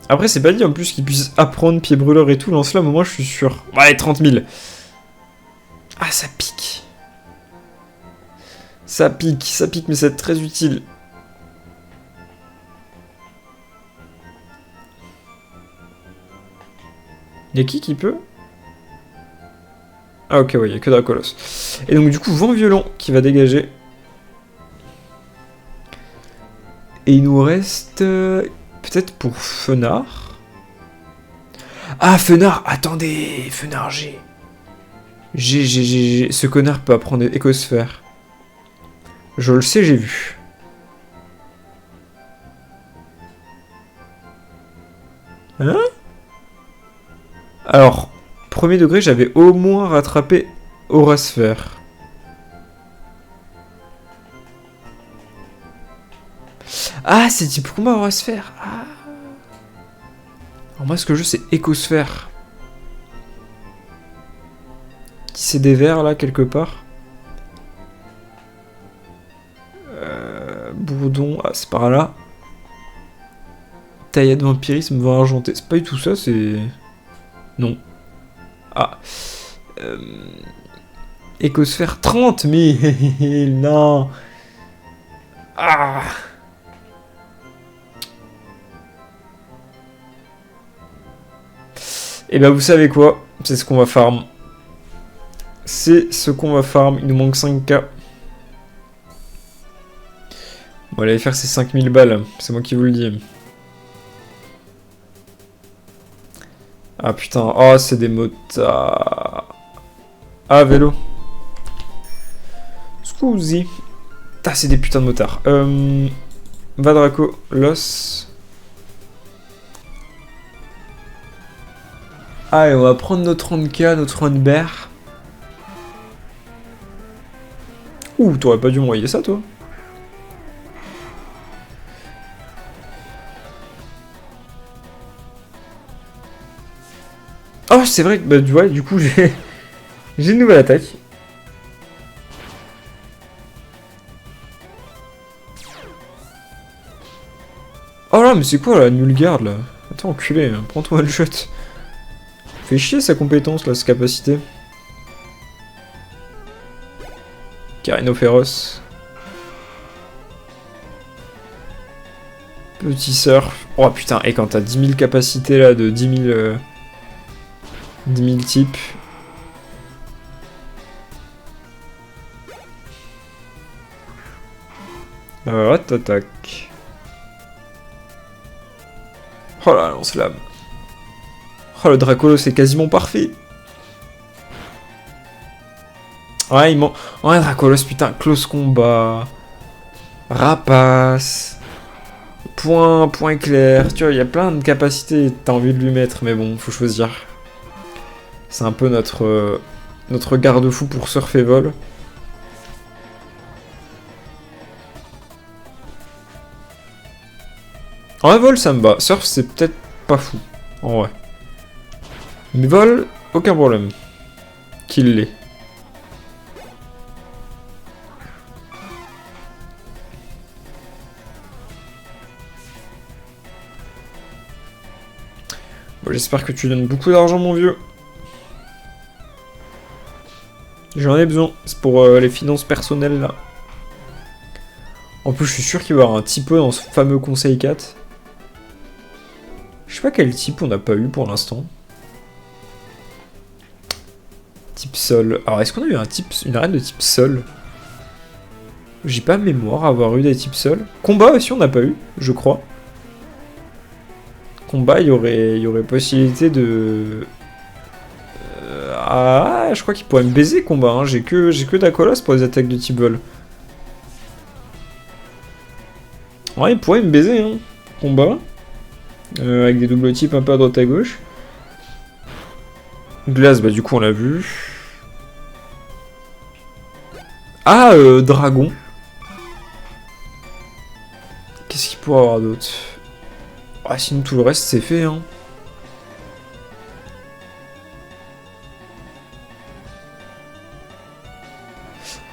Après, c'est pas dit en plus qu'il puisse apprendre pied brûleur et tout. Lance-flamme, au moins, je suis sûr. Ouais, 30 000. Ah, ça pique. Ça pique, mais c'est très utile. Y'a qui peut? Ah ok, ouais, il n'y a que Dracolos. Et donc du coup, vent violent qui va dégager. Et il nous reste... peut-être pour Fenard. Ah, Fenard, attendez, Fenard G. G. Ce connard peut apprendre écosphère. Je le sais, j'ai vu. Hein? Alors, premier degré, j'avais au moins rattrapé Aurasphère. Ah, c'est type combat Aura Sphère. Ah. Alors moi, ce que je veux, c'est Écosphère. Qui c'est des vers, là, quelque part. Bourdon. Ah, c'est par là. Taillade vampirisme, vent argenté. C'est pas du tout ça, c'est... Non. Ah. Écosphère 30, mais... non. Ah. Et bah vous savez quoi? C'est ce qu'on va farm. C'est ce qu'on va farm. Il nous manque 5k. On va aller faire ces 5000 balles. C'est moi qui vous le dis. Ah putain. Oh, c'est des motards. Ah, vélo. Scusi. Ah, c'est des putains de motards. Vadraco. Los. Allez, on va prendre notre 30k, notre Runbear. Ouh, t'aurais pas dû m'envoyer ça, toi. Oh, c'est vrai que bah, ouais, du coup, j'ai une nouvelle attaque. Oh là, mais c'est quoi, la Nulgarde, là? Attends, enculé, hein, prends-toi le shot. Fait chier, sa compétence, là, sa capacité. Carino féroce. Petit surf. Oh putain, et quand t'as 10 000 capacités, là, de 10 000... 10 000 types. Voilà, t'attaques. Oh là, lance-flamme. Oh, le Dracolo, c'est quasiment parfait. Ouais, il manque... Ouais, Dracolos, putain, close combat. Rapace. Point éclair. Tu vois, il y a plein de capacités. T'as envie de lui mettre, mais bon, faut choisir. C'est un peu notre garde-fou pour surf et vol. En vrai, vol, ça me va. Surf, c'est peut-être pas fou. En vrai. Mais vol, aucun problème. Qu'il l'ait. Bon, j'espère que tu donnes beaucoup d'argent, mon vieux. J'en ai besoin. C'est pour les finances personnelles, là. En plus, je suis sûr qu'il va y avoir un typo dans ce fameux conseil 4. Je sais pas quel type on n'a pas eu pour l'instant. Type sol. Alors, est-ce qu'on a eu une arène de type sol? J'ai pas mémoire avoir eu des types sol. Combat aussi, on n'a pas eu, je crois. Combat, il y aurait possibilité de... Ah, je crois qu'il pourrait me baiser, combat. Hein. J'ai que Dacolos pour les attaques de type vol. Ouais, il pourrait me baiser, hein. Combat. Avec des doubles types un peu à droite à gauche. Glace, bah du coup on l'a vu. Ah, dragon. Qu'est-ce qu'il pourrait avoir d'autre? Ah, sinon tout le reste c'est fait, hein.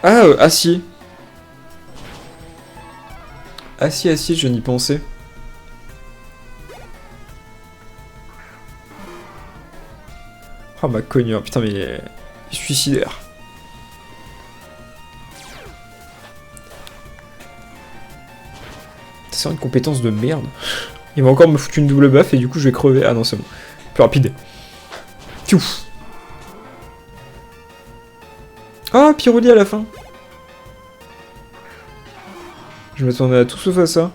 Ah, acier. Acier, je n'y pensais. Oh ma cognure, putain mais il est suicidaire. C'est une compétence de merde. Il va encore me foutre une double baffe et du coup je vais crever. Ah non c'est bon. Plus rapide. Tchouf. Ah, Pyroli à la fin. Je m'attendais à tout sauf à ça.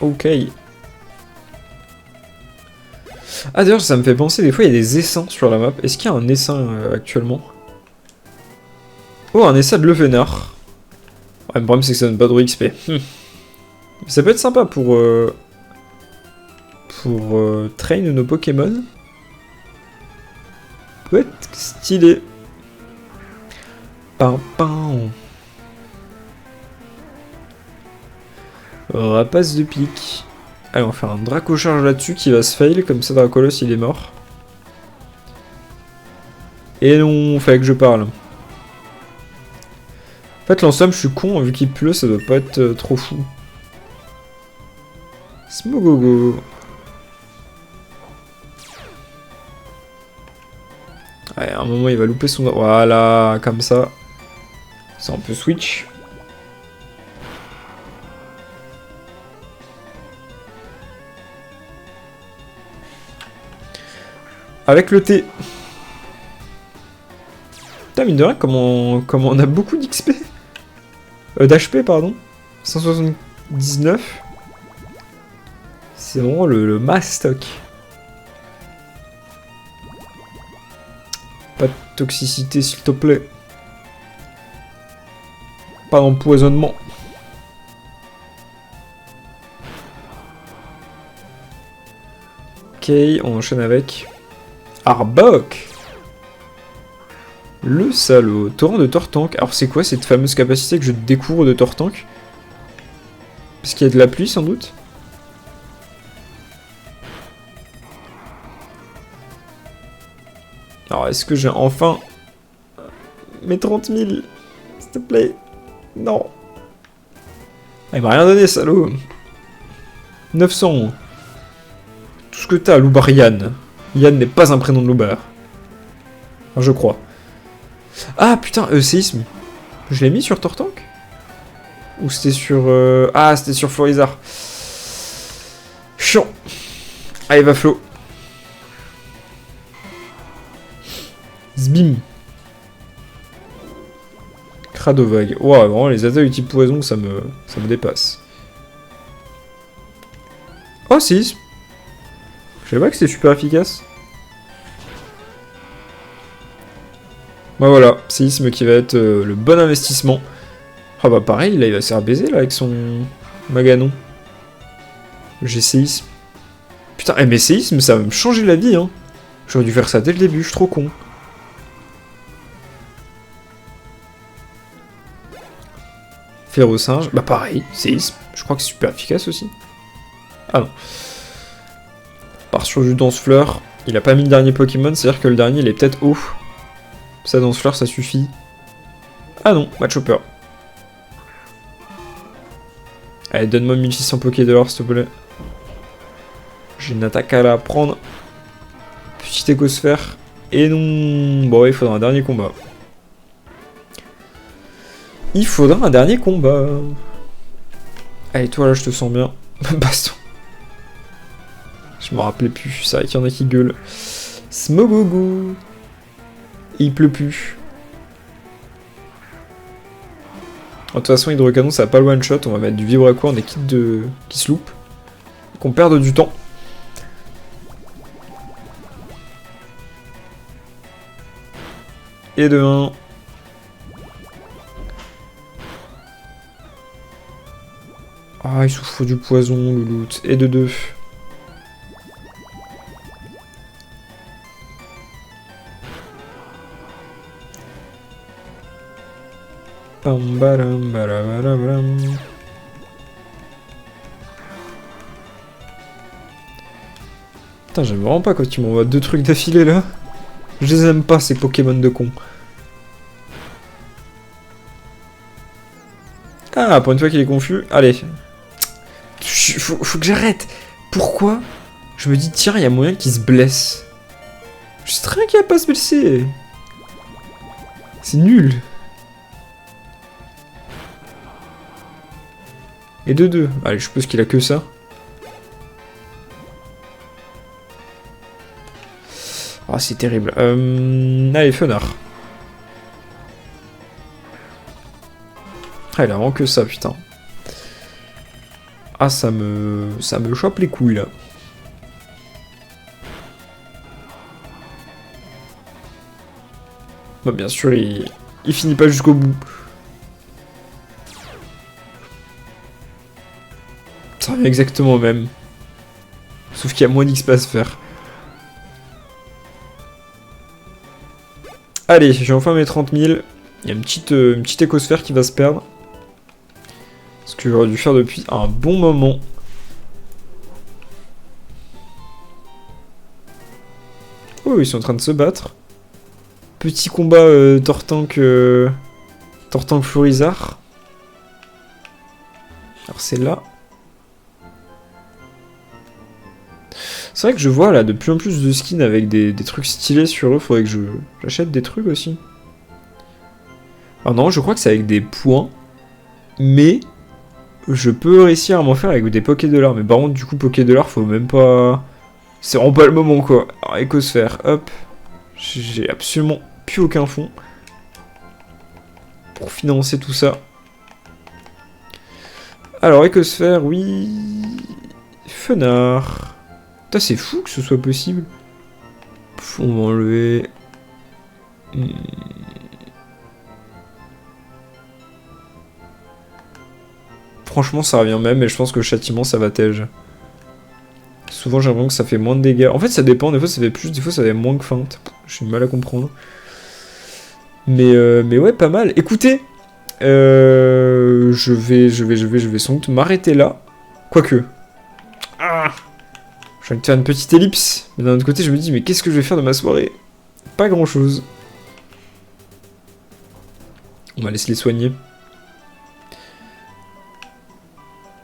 Ok. Ah d'ailleurs ça me fait penser, des fois il y a des essaims sur la map. Est-ce qu'il y a un essaim actuellement? Oh, un essaim de Levenard. Ouais, le problème c'est que ça donne pas de XP. Ça peut être sympa pour train nos Pokémon. Peut être stylé. Pam, pam. Rapace de pique. Allez, on va faire un Draco charge là-dessus qui va se fail, comme ça Dracolos il est mort. Et non, fallait que je parle. En fait, l'ensemble, je suis con, vu qu'il pleut, ça doit pas être trop fou. Smogogo. Ouais, à un moment, il va louper son... Voilà, comme ça. Ça, on peut switch. Avec le T. Putain, mine de rien, comment on a beaucoup d'XP. D'HP, pardon. 179. C'est vraiment le mass stock. Pas de toxicité, s'il te plaît. Pas d'empoisonnement. Ok, on enchaîne avec... Arbok. Le salaud. Torrent de Tortank. Alors c'est quoi cette fameuse capacité que je découvre de Tortank? Parce qu'il y a de la pluie sans doute. Alors est-ce que j'ai enfin... mes 30 000? S'il te plaît. Non. Ah, il m'a rien donné, salaud. 900. Tout ce que t'as, Loubar Yann. Yann n'est pas un prénom de Loubar. Enfin, je crois. Ah putain, séisme. Je l'ai mis sur Tortank? Ou c'était sur... Ah, c'était sur Florizard. Chiant. Allez, va Flo. Zbim. Cradovag. Ouah, vraiment, les attaques du type poison, ça me dépasse. Oh, séisme. Je savais pas que c'était super efficace. Bah voilà, séisme qui va être le bon investissement. Ah bah pareil, là il va se faire baiser là avec son Maganon. J'ai séisme. Putain, mais séisme ça va me changer la vie hein. J'aurais dû faire ça dès le début, je suis trop con. Férocinge, bah pareil, séisme. Je crois que c'est super efficace aussi. Ah non. Part sur du Dansefleur. Il a pas mis le dernier Pokémon, c'est-à-dire que le dernier il est peut-être haut. Ça Dansefleur ça suffit. Ah non, Machopper. Allez, donne-moi 1600 Poké de l'or, s'il te plaît. J'ai une attaque à la prendre. Petite écosphère. Et non... Bon, il faudra un dernier combat. Il faudra un dernier combat. Allez, toi, là, je te sens bien. Baston. Je me rappelais plus. C'est vrai qu'il y en a qui gueulent. Smogogo. Et il pleut plus. De toute façon, Hydrocanon, ça va pas le one-shot. On va mettre du Vibraquois, on est quitte de... qui se loupe. Qu'on perde du temps. Et de 1. Ah, il souffre du poison, le loot. Et de 2. Putain, j'aime vraiment pas quand tu m'envoies 2 trucs d'affilée là. Je les aime pas ces Pokémon de con. Ah, pour une fois qu'il est confus. Allez. Faut que j'arrête. Pourquoi? Je me dis, tiens, il y a moyen qu'il se blesse. Je sais très bien qu'il va pas se blesser. C'est nul. Et de 2. Allez, je suppose qu'il a que ça. Ah, c'est terrible. Allez, Fenard. Ah, il a vraiment que ça, putain. Ah, ça me chope les couilles, là. Bah, bien sûr, il finit pas jusqu'au bout. Ça revient exactement au même. Sauf qu'il y a moins d'XP à se faire. Allez, j'ai enfin mes 30 000. Il y a une petite écosphère qui va se perdre. Ce que j'aurais dû faire depuis un bon moment. Oh, ils sont en train de se battre. Petit combat Tortank Florizard. Alors c'est là. C'est vrai que je vois là de plus en plus de skins avec des trucs stylés sur eux. Faudrait que j'achète des trucs aussi. Alors non, je crois que c'est avec des points. Mais je peux réussir à m'en faire avec des Pokédollars. Mais par contre, du coup, Pokédollars, faut même pas... C'est vraiment pas le moment, quoi. Alors, écosphère, hop. J'ai absolument plus aucun fond pour financer tout ça. Alors, écosphère, oui. Fenard. Putain, c'est fou que ce soit possible. On va enlever... Franchement, ça revient même, mais je pense que le châtiment, ça va tège. Souvent, j'ai l'impression que ça fait moins de dégâts. En fait, ça dépend. Des fois, ça fait plus. Des fois, ça fait moins que feinte. J'ai du mal à comprendre. Mais ouais, pas mal. Écoutez, je vais sans doute m'arrêter là. Quoique. Ah, je vais faire une petite ellipse. Mais d'un autre côté, je me dis, mais qu'est-ce que je vais faire de ma soirée? Pas grand-chose. On va laisser les soigner.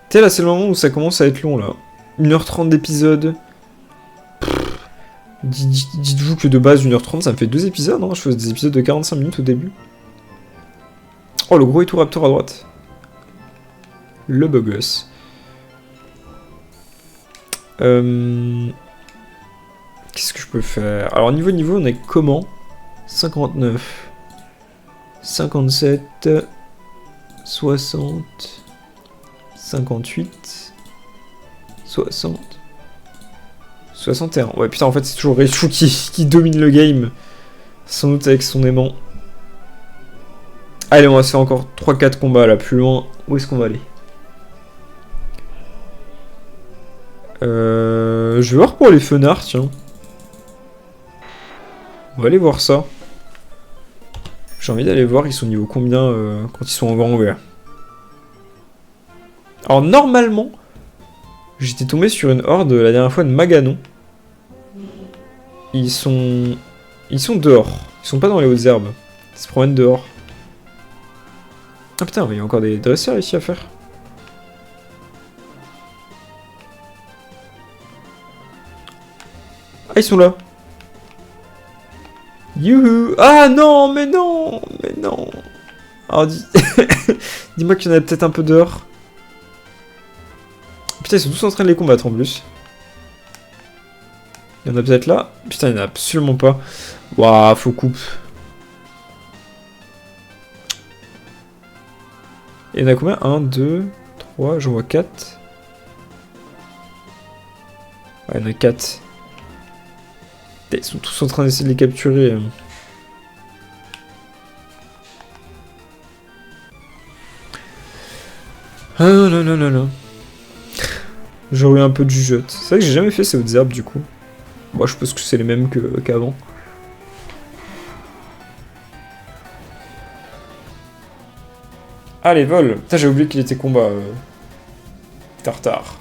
Tu sais, là, c'est le moment où ça commence à être long, là. 1h30 d'épisode. Dites-vous que de base, 1h30, ça me fait 2 épisodes, hein. Je faisais des épisodes de 45 minutes au début. Oh, le gros Raptor à droite. Le beau gosse. Qu'est-ce que je peux faire? Alors, niveau, on est comment? 59. 57. 60. 58. 60. 61. Ouais, putain, en fait, c'est toujours Raichu qui domine le game. Sans doute avec son aimant. Allez, on va se faire encore 3-4 combats, là, plus loin. Où est-ce qu'on va aller? Je vais voir pour les fenards, tiens. On va aller voir ça. J'ai envie d'aller voir, ils sont niveau combien quand ils sont en grand ouvert. Alors, normalement, j'étais tombé sur une horde la dernière fois de Maganon. Ils sont dehors. Ils sont pas dans les hautes herbes. Ils se promènent dehors. Ah putain, il y a encore des dresseurs ici à faire. Ah, ils sont là. Youhou. Ah non, mais non. Mais non. Alors dis-moi qu'il y en a peut-être un peu dehors. Putain, ils sont tous en train de les combattre en plus. Il y en a peut-être là. Putain, il n'y en a absolument pas. Waouh, faut coupe. Et il y en a combien? 1, 2, 3, j'en vois 4. Ouais, il y en a 4. Ils sont tous en train d'essayer de les capturer. Ah non, non, non, non. J'aurais eu un peu de jugeote. C'est vrai que j'ai jamais fait ces hautes herbes du coup. Moi, je pense que c'est les mêmes qu'avant. Allez, vol. Putain, j'ai oublié qu'il était combat. Tartare.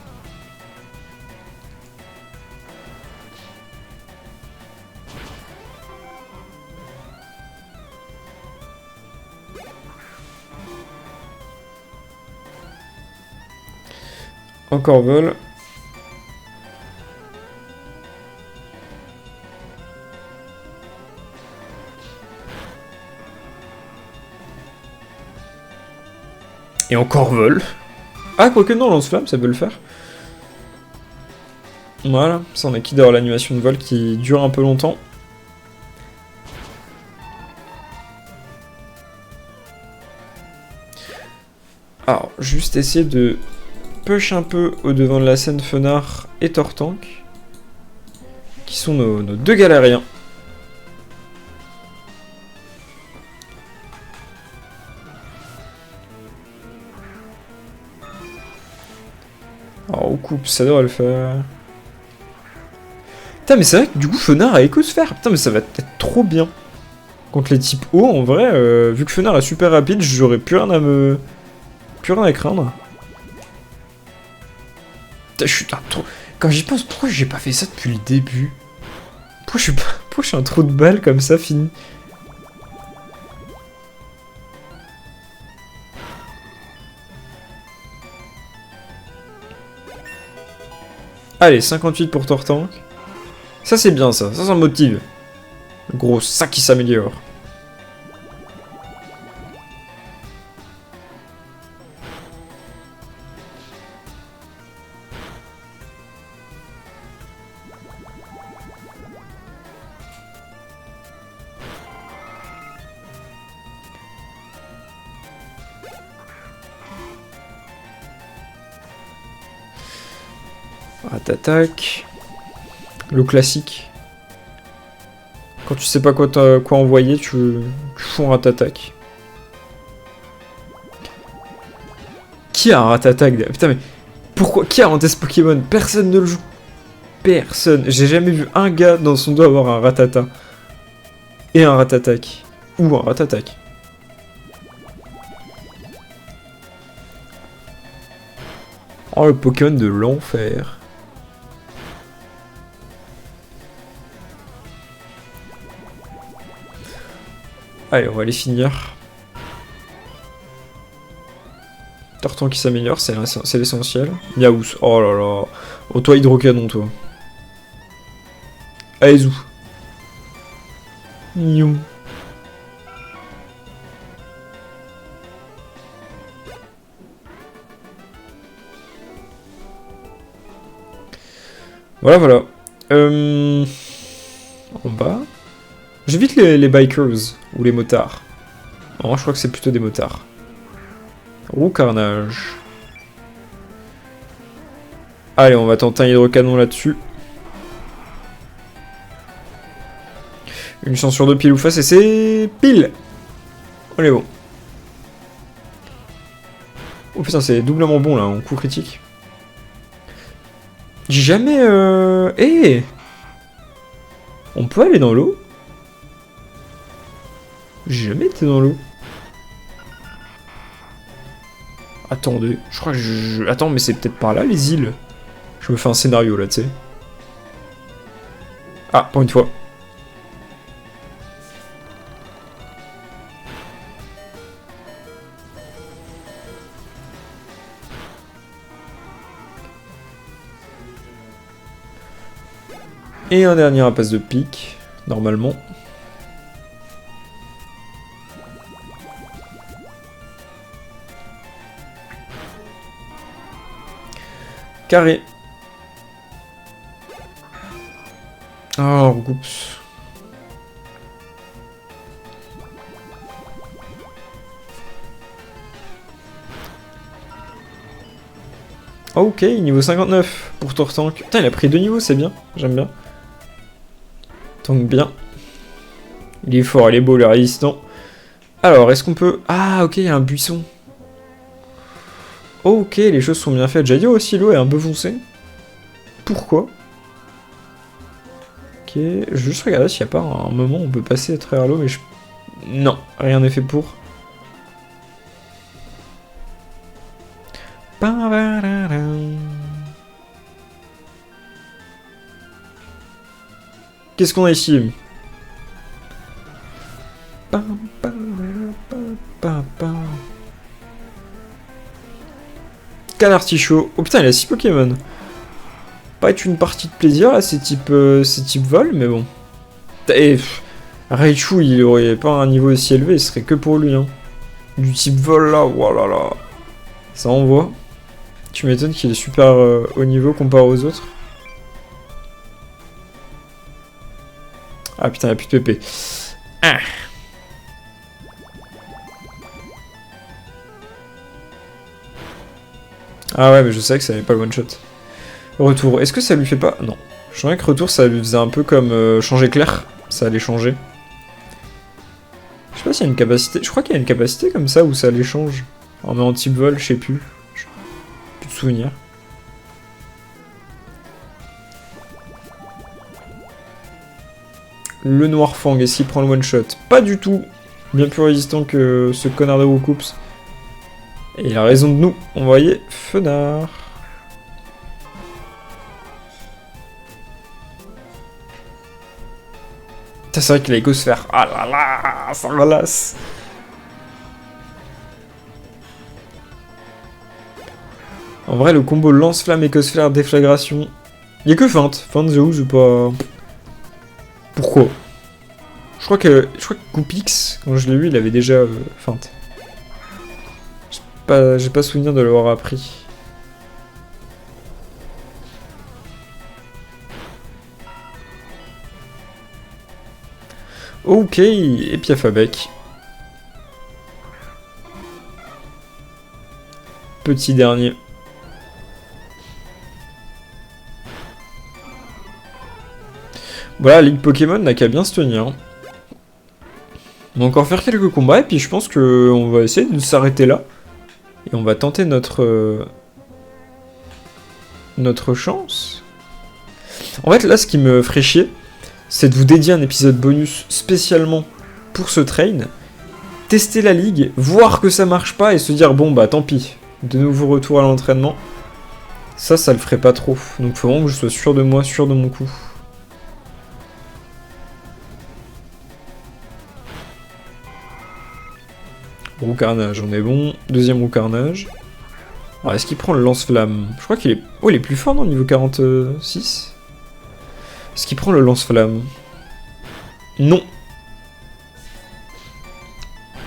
Encore vol. Et encore vol. Ah, quoique non, lance-flamme, ça peut le faire. Voilà, ça on a qui d'avoir l'animation de vol qui dure un peu longtemps. Alors, juste essayer de push un peu au devant de la scène Fenard et Tortank, qui sont nos deux galériens. Alors, on coupe, ça devrait le faire. Putain, mais c'est vrai que du coup, Fenard a écosphère. Putain, mais ça va être trop bien. Contre les types eau, en vrai, vu que Fenard est super rapide, j'aurais plus rien à me... Plus rien à craindre. Putain, je suis un trop... Quand j'y pense, pourquoi j'ai pas fait ça depuis le début? Pourquoi je suis pas... Pourquoi je suis un trou de balle comme ça, fini? Allez, 58 pour Tortank. Ça c'est bien ça me motive. Le gros sac qui s'améliore. Rat-attaque. Le classique. Quand tu sais pas quoi envoyer, tu fous un rat-attaque. Qui a un rat-attaque? Putain mais... Pourquoi? Qui a inventé ce Pokémon? Personne ne le joue. Personne. J'ai jamais vu un gars dans son dos avoir un ratata. Et un rat-attaque. Ou un rat-attaque. Oh le Pokémon de l'enfer. Allez, on va les finir. Tortan qui s'améliore, c'est l'essentiel. Miaous, oh là là. Oh toi hydrocanon toi. Allez zou. Miou. Voilà, voilà. En bas. J'évite les bikers, ou les motards. Non, je crois que c'est plutôt des motards. Roux carnage. Allez, on va tenter un hydrocanon là-dessus. Une chance sur deux pile ou face, et c'est... Pile. On est bon. Oh putain, c'est doublement bon là, en coup critique. J'ai jamais... Eh on peut aller dans l'eau? J'ai jamais été dans l'eau. Attendez, je crois que je... Attends, mais c'est peut-être par là, les îles. Je me fais un scénario, là, tu sais. Ah, pour une fois. Et un dernier impasse de pique, normalement. Carré. Oh, oups. Ok, niveau 59 pour Tortank. Putain, il a pris 2 niveaux, c'est bien. J'aime bien. Tank bien. Il est fort, il est beau, le résistant. Alors, est-ce qu'on peut... Ah, ok, il y a un buisson. Ok, les choses sont bien faites. J'allais dire aussi, l'eau est un peu foncée. Pourquoi? Ok, je vais juste regarder s'il n'y a pas un moment où on peut passer à travers l'eau, mais je... Non, rien n'est fait pour. Qu'est-ce qu'on a ici? Canartichaud. Oh putain, il a 6 Pokémon. Pas être une partie de plaisir là, c'est type vol, mais bon. Et Raichu, il aurait pas un niveau aussi élevé, ce serait que pour lui. Hein. Du type vol là, voilà là. Ça envoie. Tu m'étonnes qu'il est super haut niveau comparé aux autres. Ah putain, il a plus de PP. Ah. Ah ouais, mais je savais que ça n'avait pas le one shot. Retour, est-ce que ça lui fait pas... Non. Je trouvais que retour, ça lui faisait un peu comme changer clair. Ça allait changer. Je sais pas s'il y a une capacité... Je crois qu'il y a une capacité comme ça où ça les change. En met en type vol, je sais plus. Plus de souvenirs. Le Noir Fang, est-ce qu'il prend le one shot? Pas du tout. Bien plus résistant que ce connard de Roucoups. Et il a raison de nous envoyer Fenard. C'est vrai qu'il a écosphère. Ah là là, ça relasse. En vrai, le combo lance-flamme, écosphère, déflagration. Il y a que feinte. Feinte, j'avoue, c'est pas... Pourquoi? Je crois que Coupix, quand je l'ai eu, il avait déjà feinte. J'ai pas souvenir de l'avoir appris. Ok, et Piafabec. Petit dernier. Voilà, Ligue Pokémon n'a qu'à bien se tenir. On va encore faire quelques combats et puis je pense qu'on va essayer de s'arrêter là. Et on va tenter notre chance. En fait, là, ce qui me ferait chier, c'est de vous dédier un épisode bonus spécialement pour ce train, tester la ligue, voir que ça marche pas et se dire bon bah tant pis, de nouveau retour à l'entraînement. Ça le ferait pas trop. Donc faut vraiment que je sois sûr de moi, sûr de mon coup. Roue carnage, on est bon. Deuxième roue carnage. Alors, est-ce qu'il prend le lance-flamme? Je crois qu'il est... Oh, il est plus fort, non, niveau 46? Est-ce qu'il prend le lance-flamme? Non.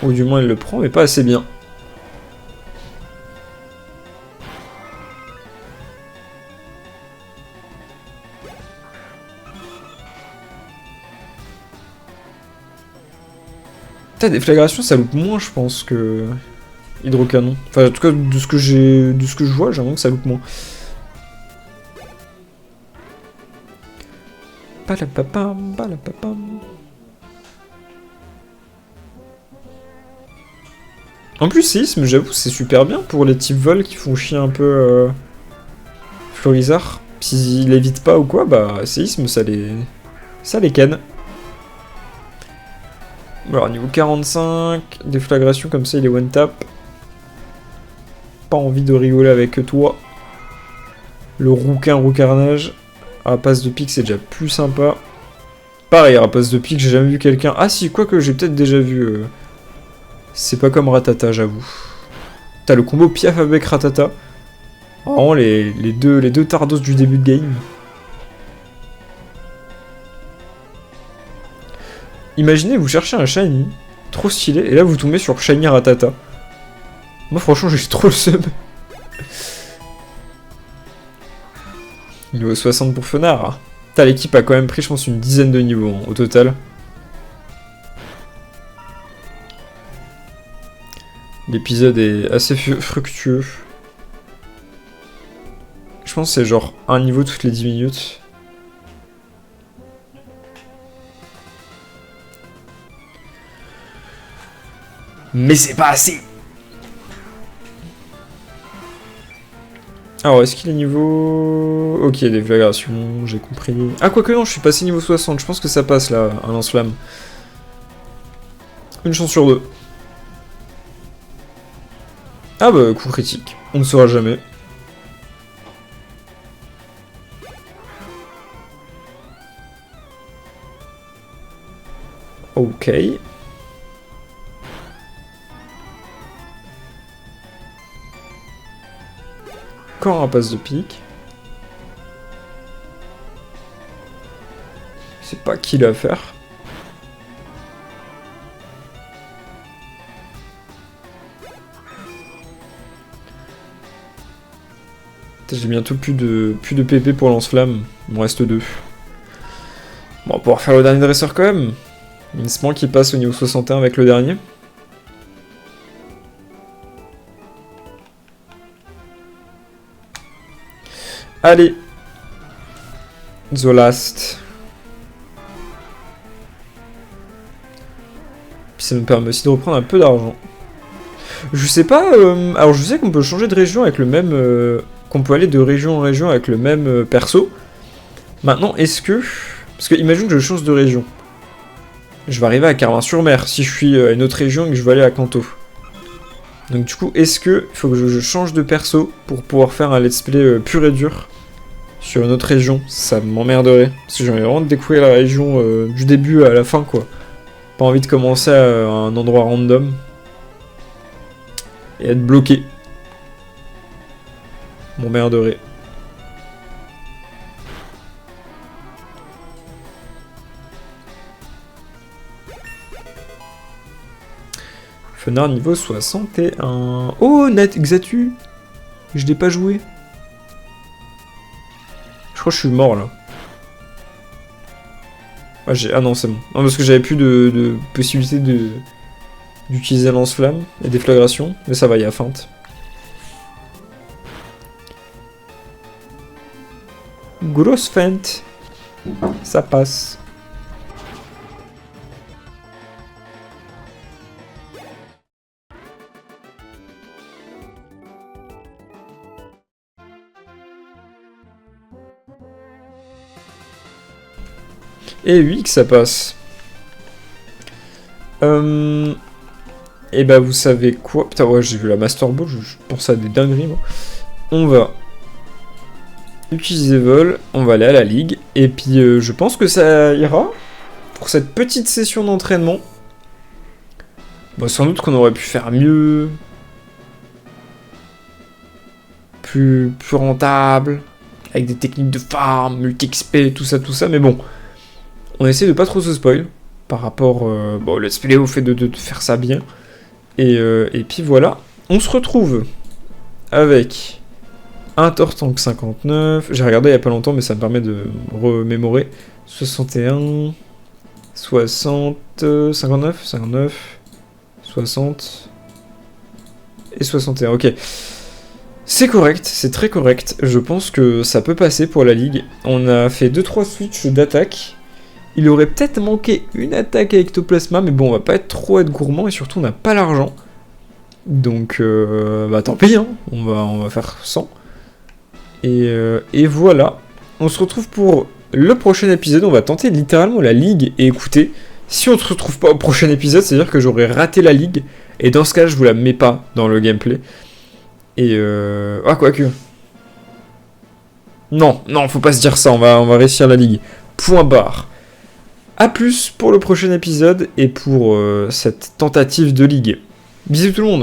Ou du moins, il le prend, mais pas assez bien. Putain, déflagration, ça loupe moins, je pense, que... Hydrocanon. Enfin, en tout cas, de ce que je vois, j'ai l'impression que ça loupe moins. Palapapam, palapapam. En plus, séisme, j'avoue, c'est super bien pour les types vol qui font chier un peu Florizard. S'ils l'évitent pas ou quoi, bah, séisme, ça les canne. Alors, niveau 45, déflagration comme ça, il est one tap. Pas envie de rigoler avec toi. Le roucarnage. Rapace de pique, c'est déjà plus sympa. Pareil, rapace de pique, j'ai jamais vu quelqu'un... Ah si, quoique j'ai peut-être déjà vu... C'est pas comme Ratata, j'avoue. T'as le combo Piaf avec Ratata. Vraiment les deux tardos du début de game. Imaginez, vous cherchez un shiny, trop stylé, et là vous tombez sur shiny Ratata. Moi franchement j'ai trop le seum. Niveau 60 pour Fenard. Putain, l'équipe a quand même pris je pense une dizaine de niveaux hein, au total. L'épisode est assez fructueux. Je pense que c'est genre un niveau toutes les 10 minutes. Mais c'est pas assez. Alors, est-ce qu'il est niveau... Ok, déflagration, j'ai compris. Ah, quoique non, je suis passé niveau 60. Je pense que ça passe, là, un lance-flamme. Une chance sur deux. Ah bah, coup critique. On ne saura jamais. Ok. Encore un passe de pique. Je sais pas qui l'a à faire. J'ai bientôt plus de PP pour lance-flamme. Il me reste 2. Bon, on va pouvoir faire le dernier dresseur quand même. Mincement qui passe au niveau 61 avec le dernier. Allez. The last. Puis ça nous permet aussi de reprendre un peu d'argent. Je sais pas... alors je sais qu'on peut changer de région avec le même... qu'on peut aller de région en région avec le même perso. Maintenant, est-ce que... Parce que imagine que je change de région. je vais arriver à Carvin-sur-Mer si je suis à une autre région et que je veux aller à Kanto. Donc du coup, est-ce que il faut que je change de perso pour pouvoir faire un let's play pur et dur sur une autre région? Ça m'emmerderait, parce que j'ai envie vraiment de découvrir la région du début à la fin, quoi. Pas envie de commencer à un endroit random et être bloqué. M'emmerderait. Fenard niveau 61. Oh, Net Xatu. Je l'ai pas joué. Je crois que je suis mort là. Ah non, c'est bon. Non, parce que j'avais plus de possibilité d'utiliser lance-flamme et déflagration. Mais ça va, il y a feinte. Grosse feinte. Ça passe. Et oui que ça passe. Et bah vous savez quoi? Putain ouais, j'ai vu la Master Ball, je pense à des dingueries moi. On va utiliser vol, on va aller à la ligue. Et puis je pense que ça ira pour cette petite session d'entraînement. Bon, sans doute qu'on aurait pu faire mieux. Plus rentable. Avec des techniques de farm, multi-XP, tout ça, mais bon. On essaie de pas trop se spoil par rapport bon, let's play au fait de faire ça bien. Et puis voilà, on se retrouve avec un Tortank 59. J'ai regardé il y a pas longtemps, mais ça me permet de remémorer. 61, 60, 59, 60 et 61. Ok. C'est correct, c'est très correct. Je pense que ça peut passer pour la ligue. On a fait 2-3 switches d'attaque. Il aurait peut-être manqué une attaque à Ectoplasma, mais bon, on va pas trop être gourmand et surtout on n'a pas l'argent. Donc, bah tant pis, hein. On va faire 100. Et voilà. On se retrouve pour le prochain épisode. On va tenter littéralement la ligue et écoutez, si on ne se retrouve pas au prochain épisode, c'est-à-dire que j'aurais raté la ligue. Et dans ce cas, je vous la mets pas dans le gameplay. Et ah, quoique. Non, faut pas se dire ça, on va réussir la ligue. Point barre. A plus pour le prochain épisode et pour cette tentative de ligue. Bisous tout le monde.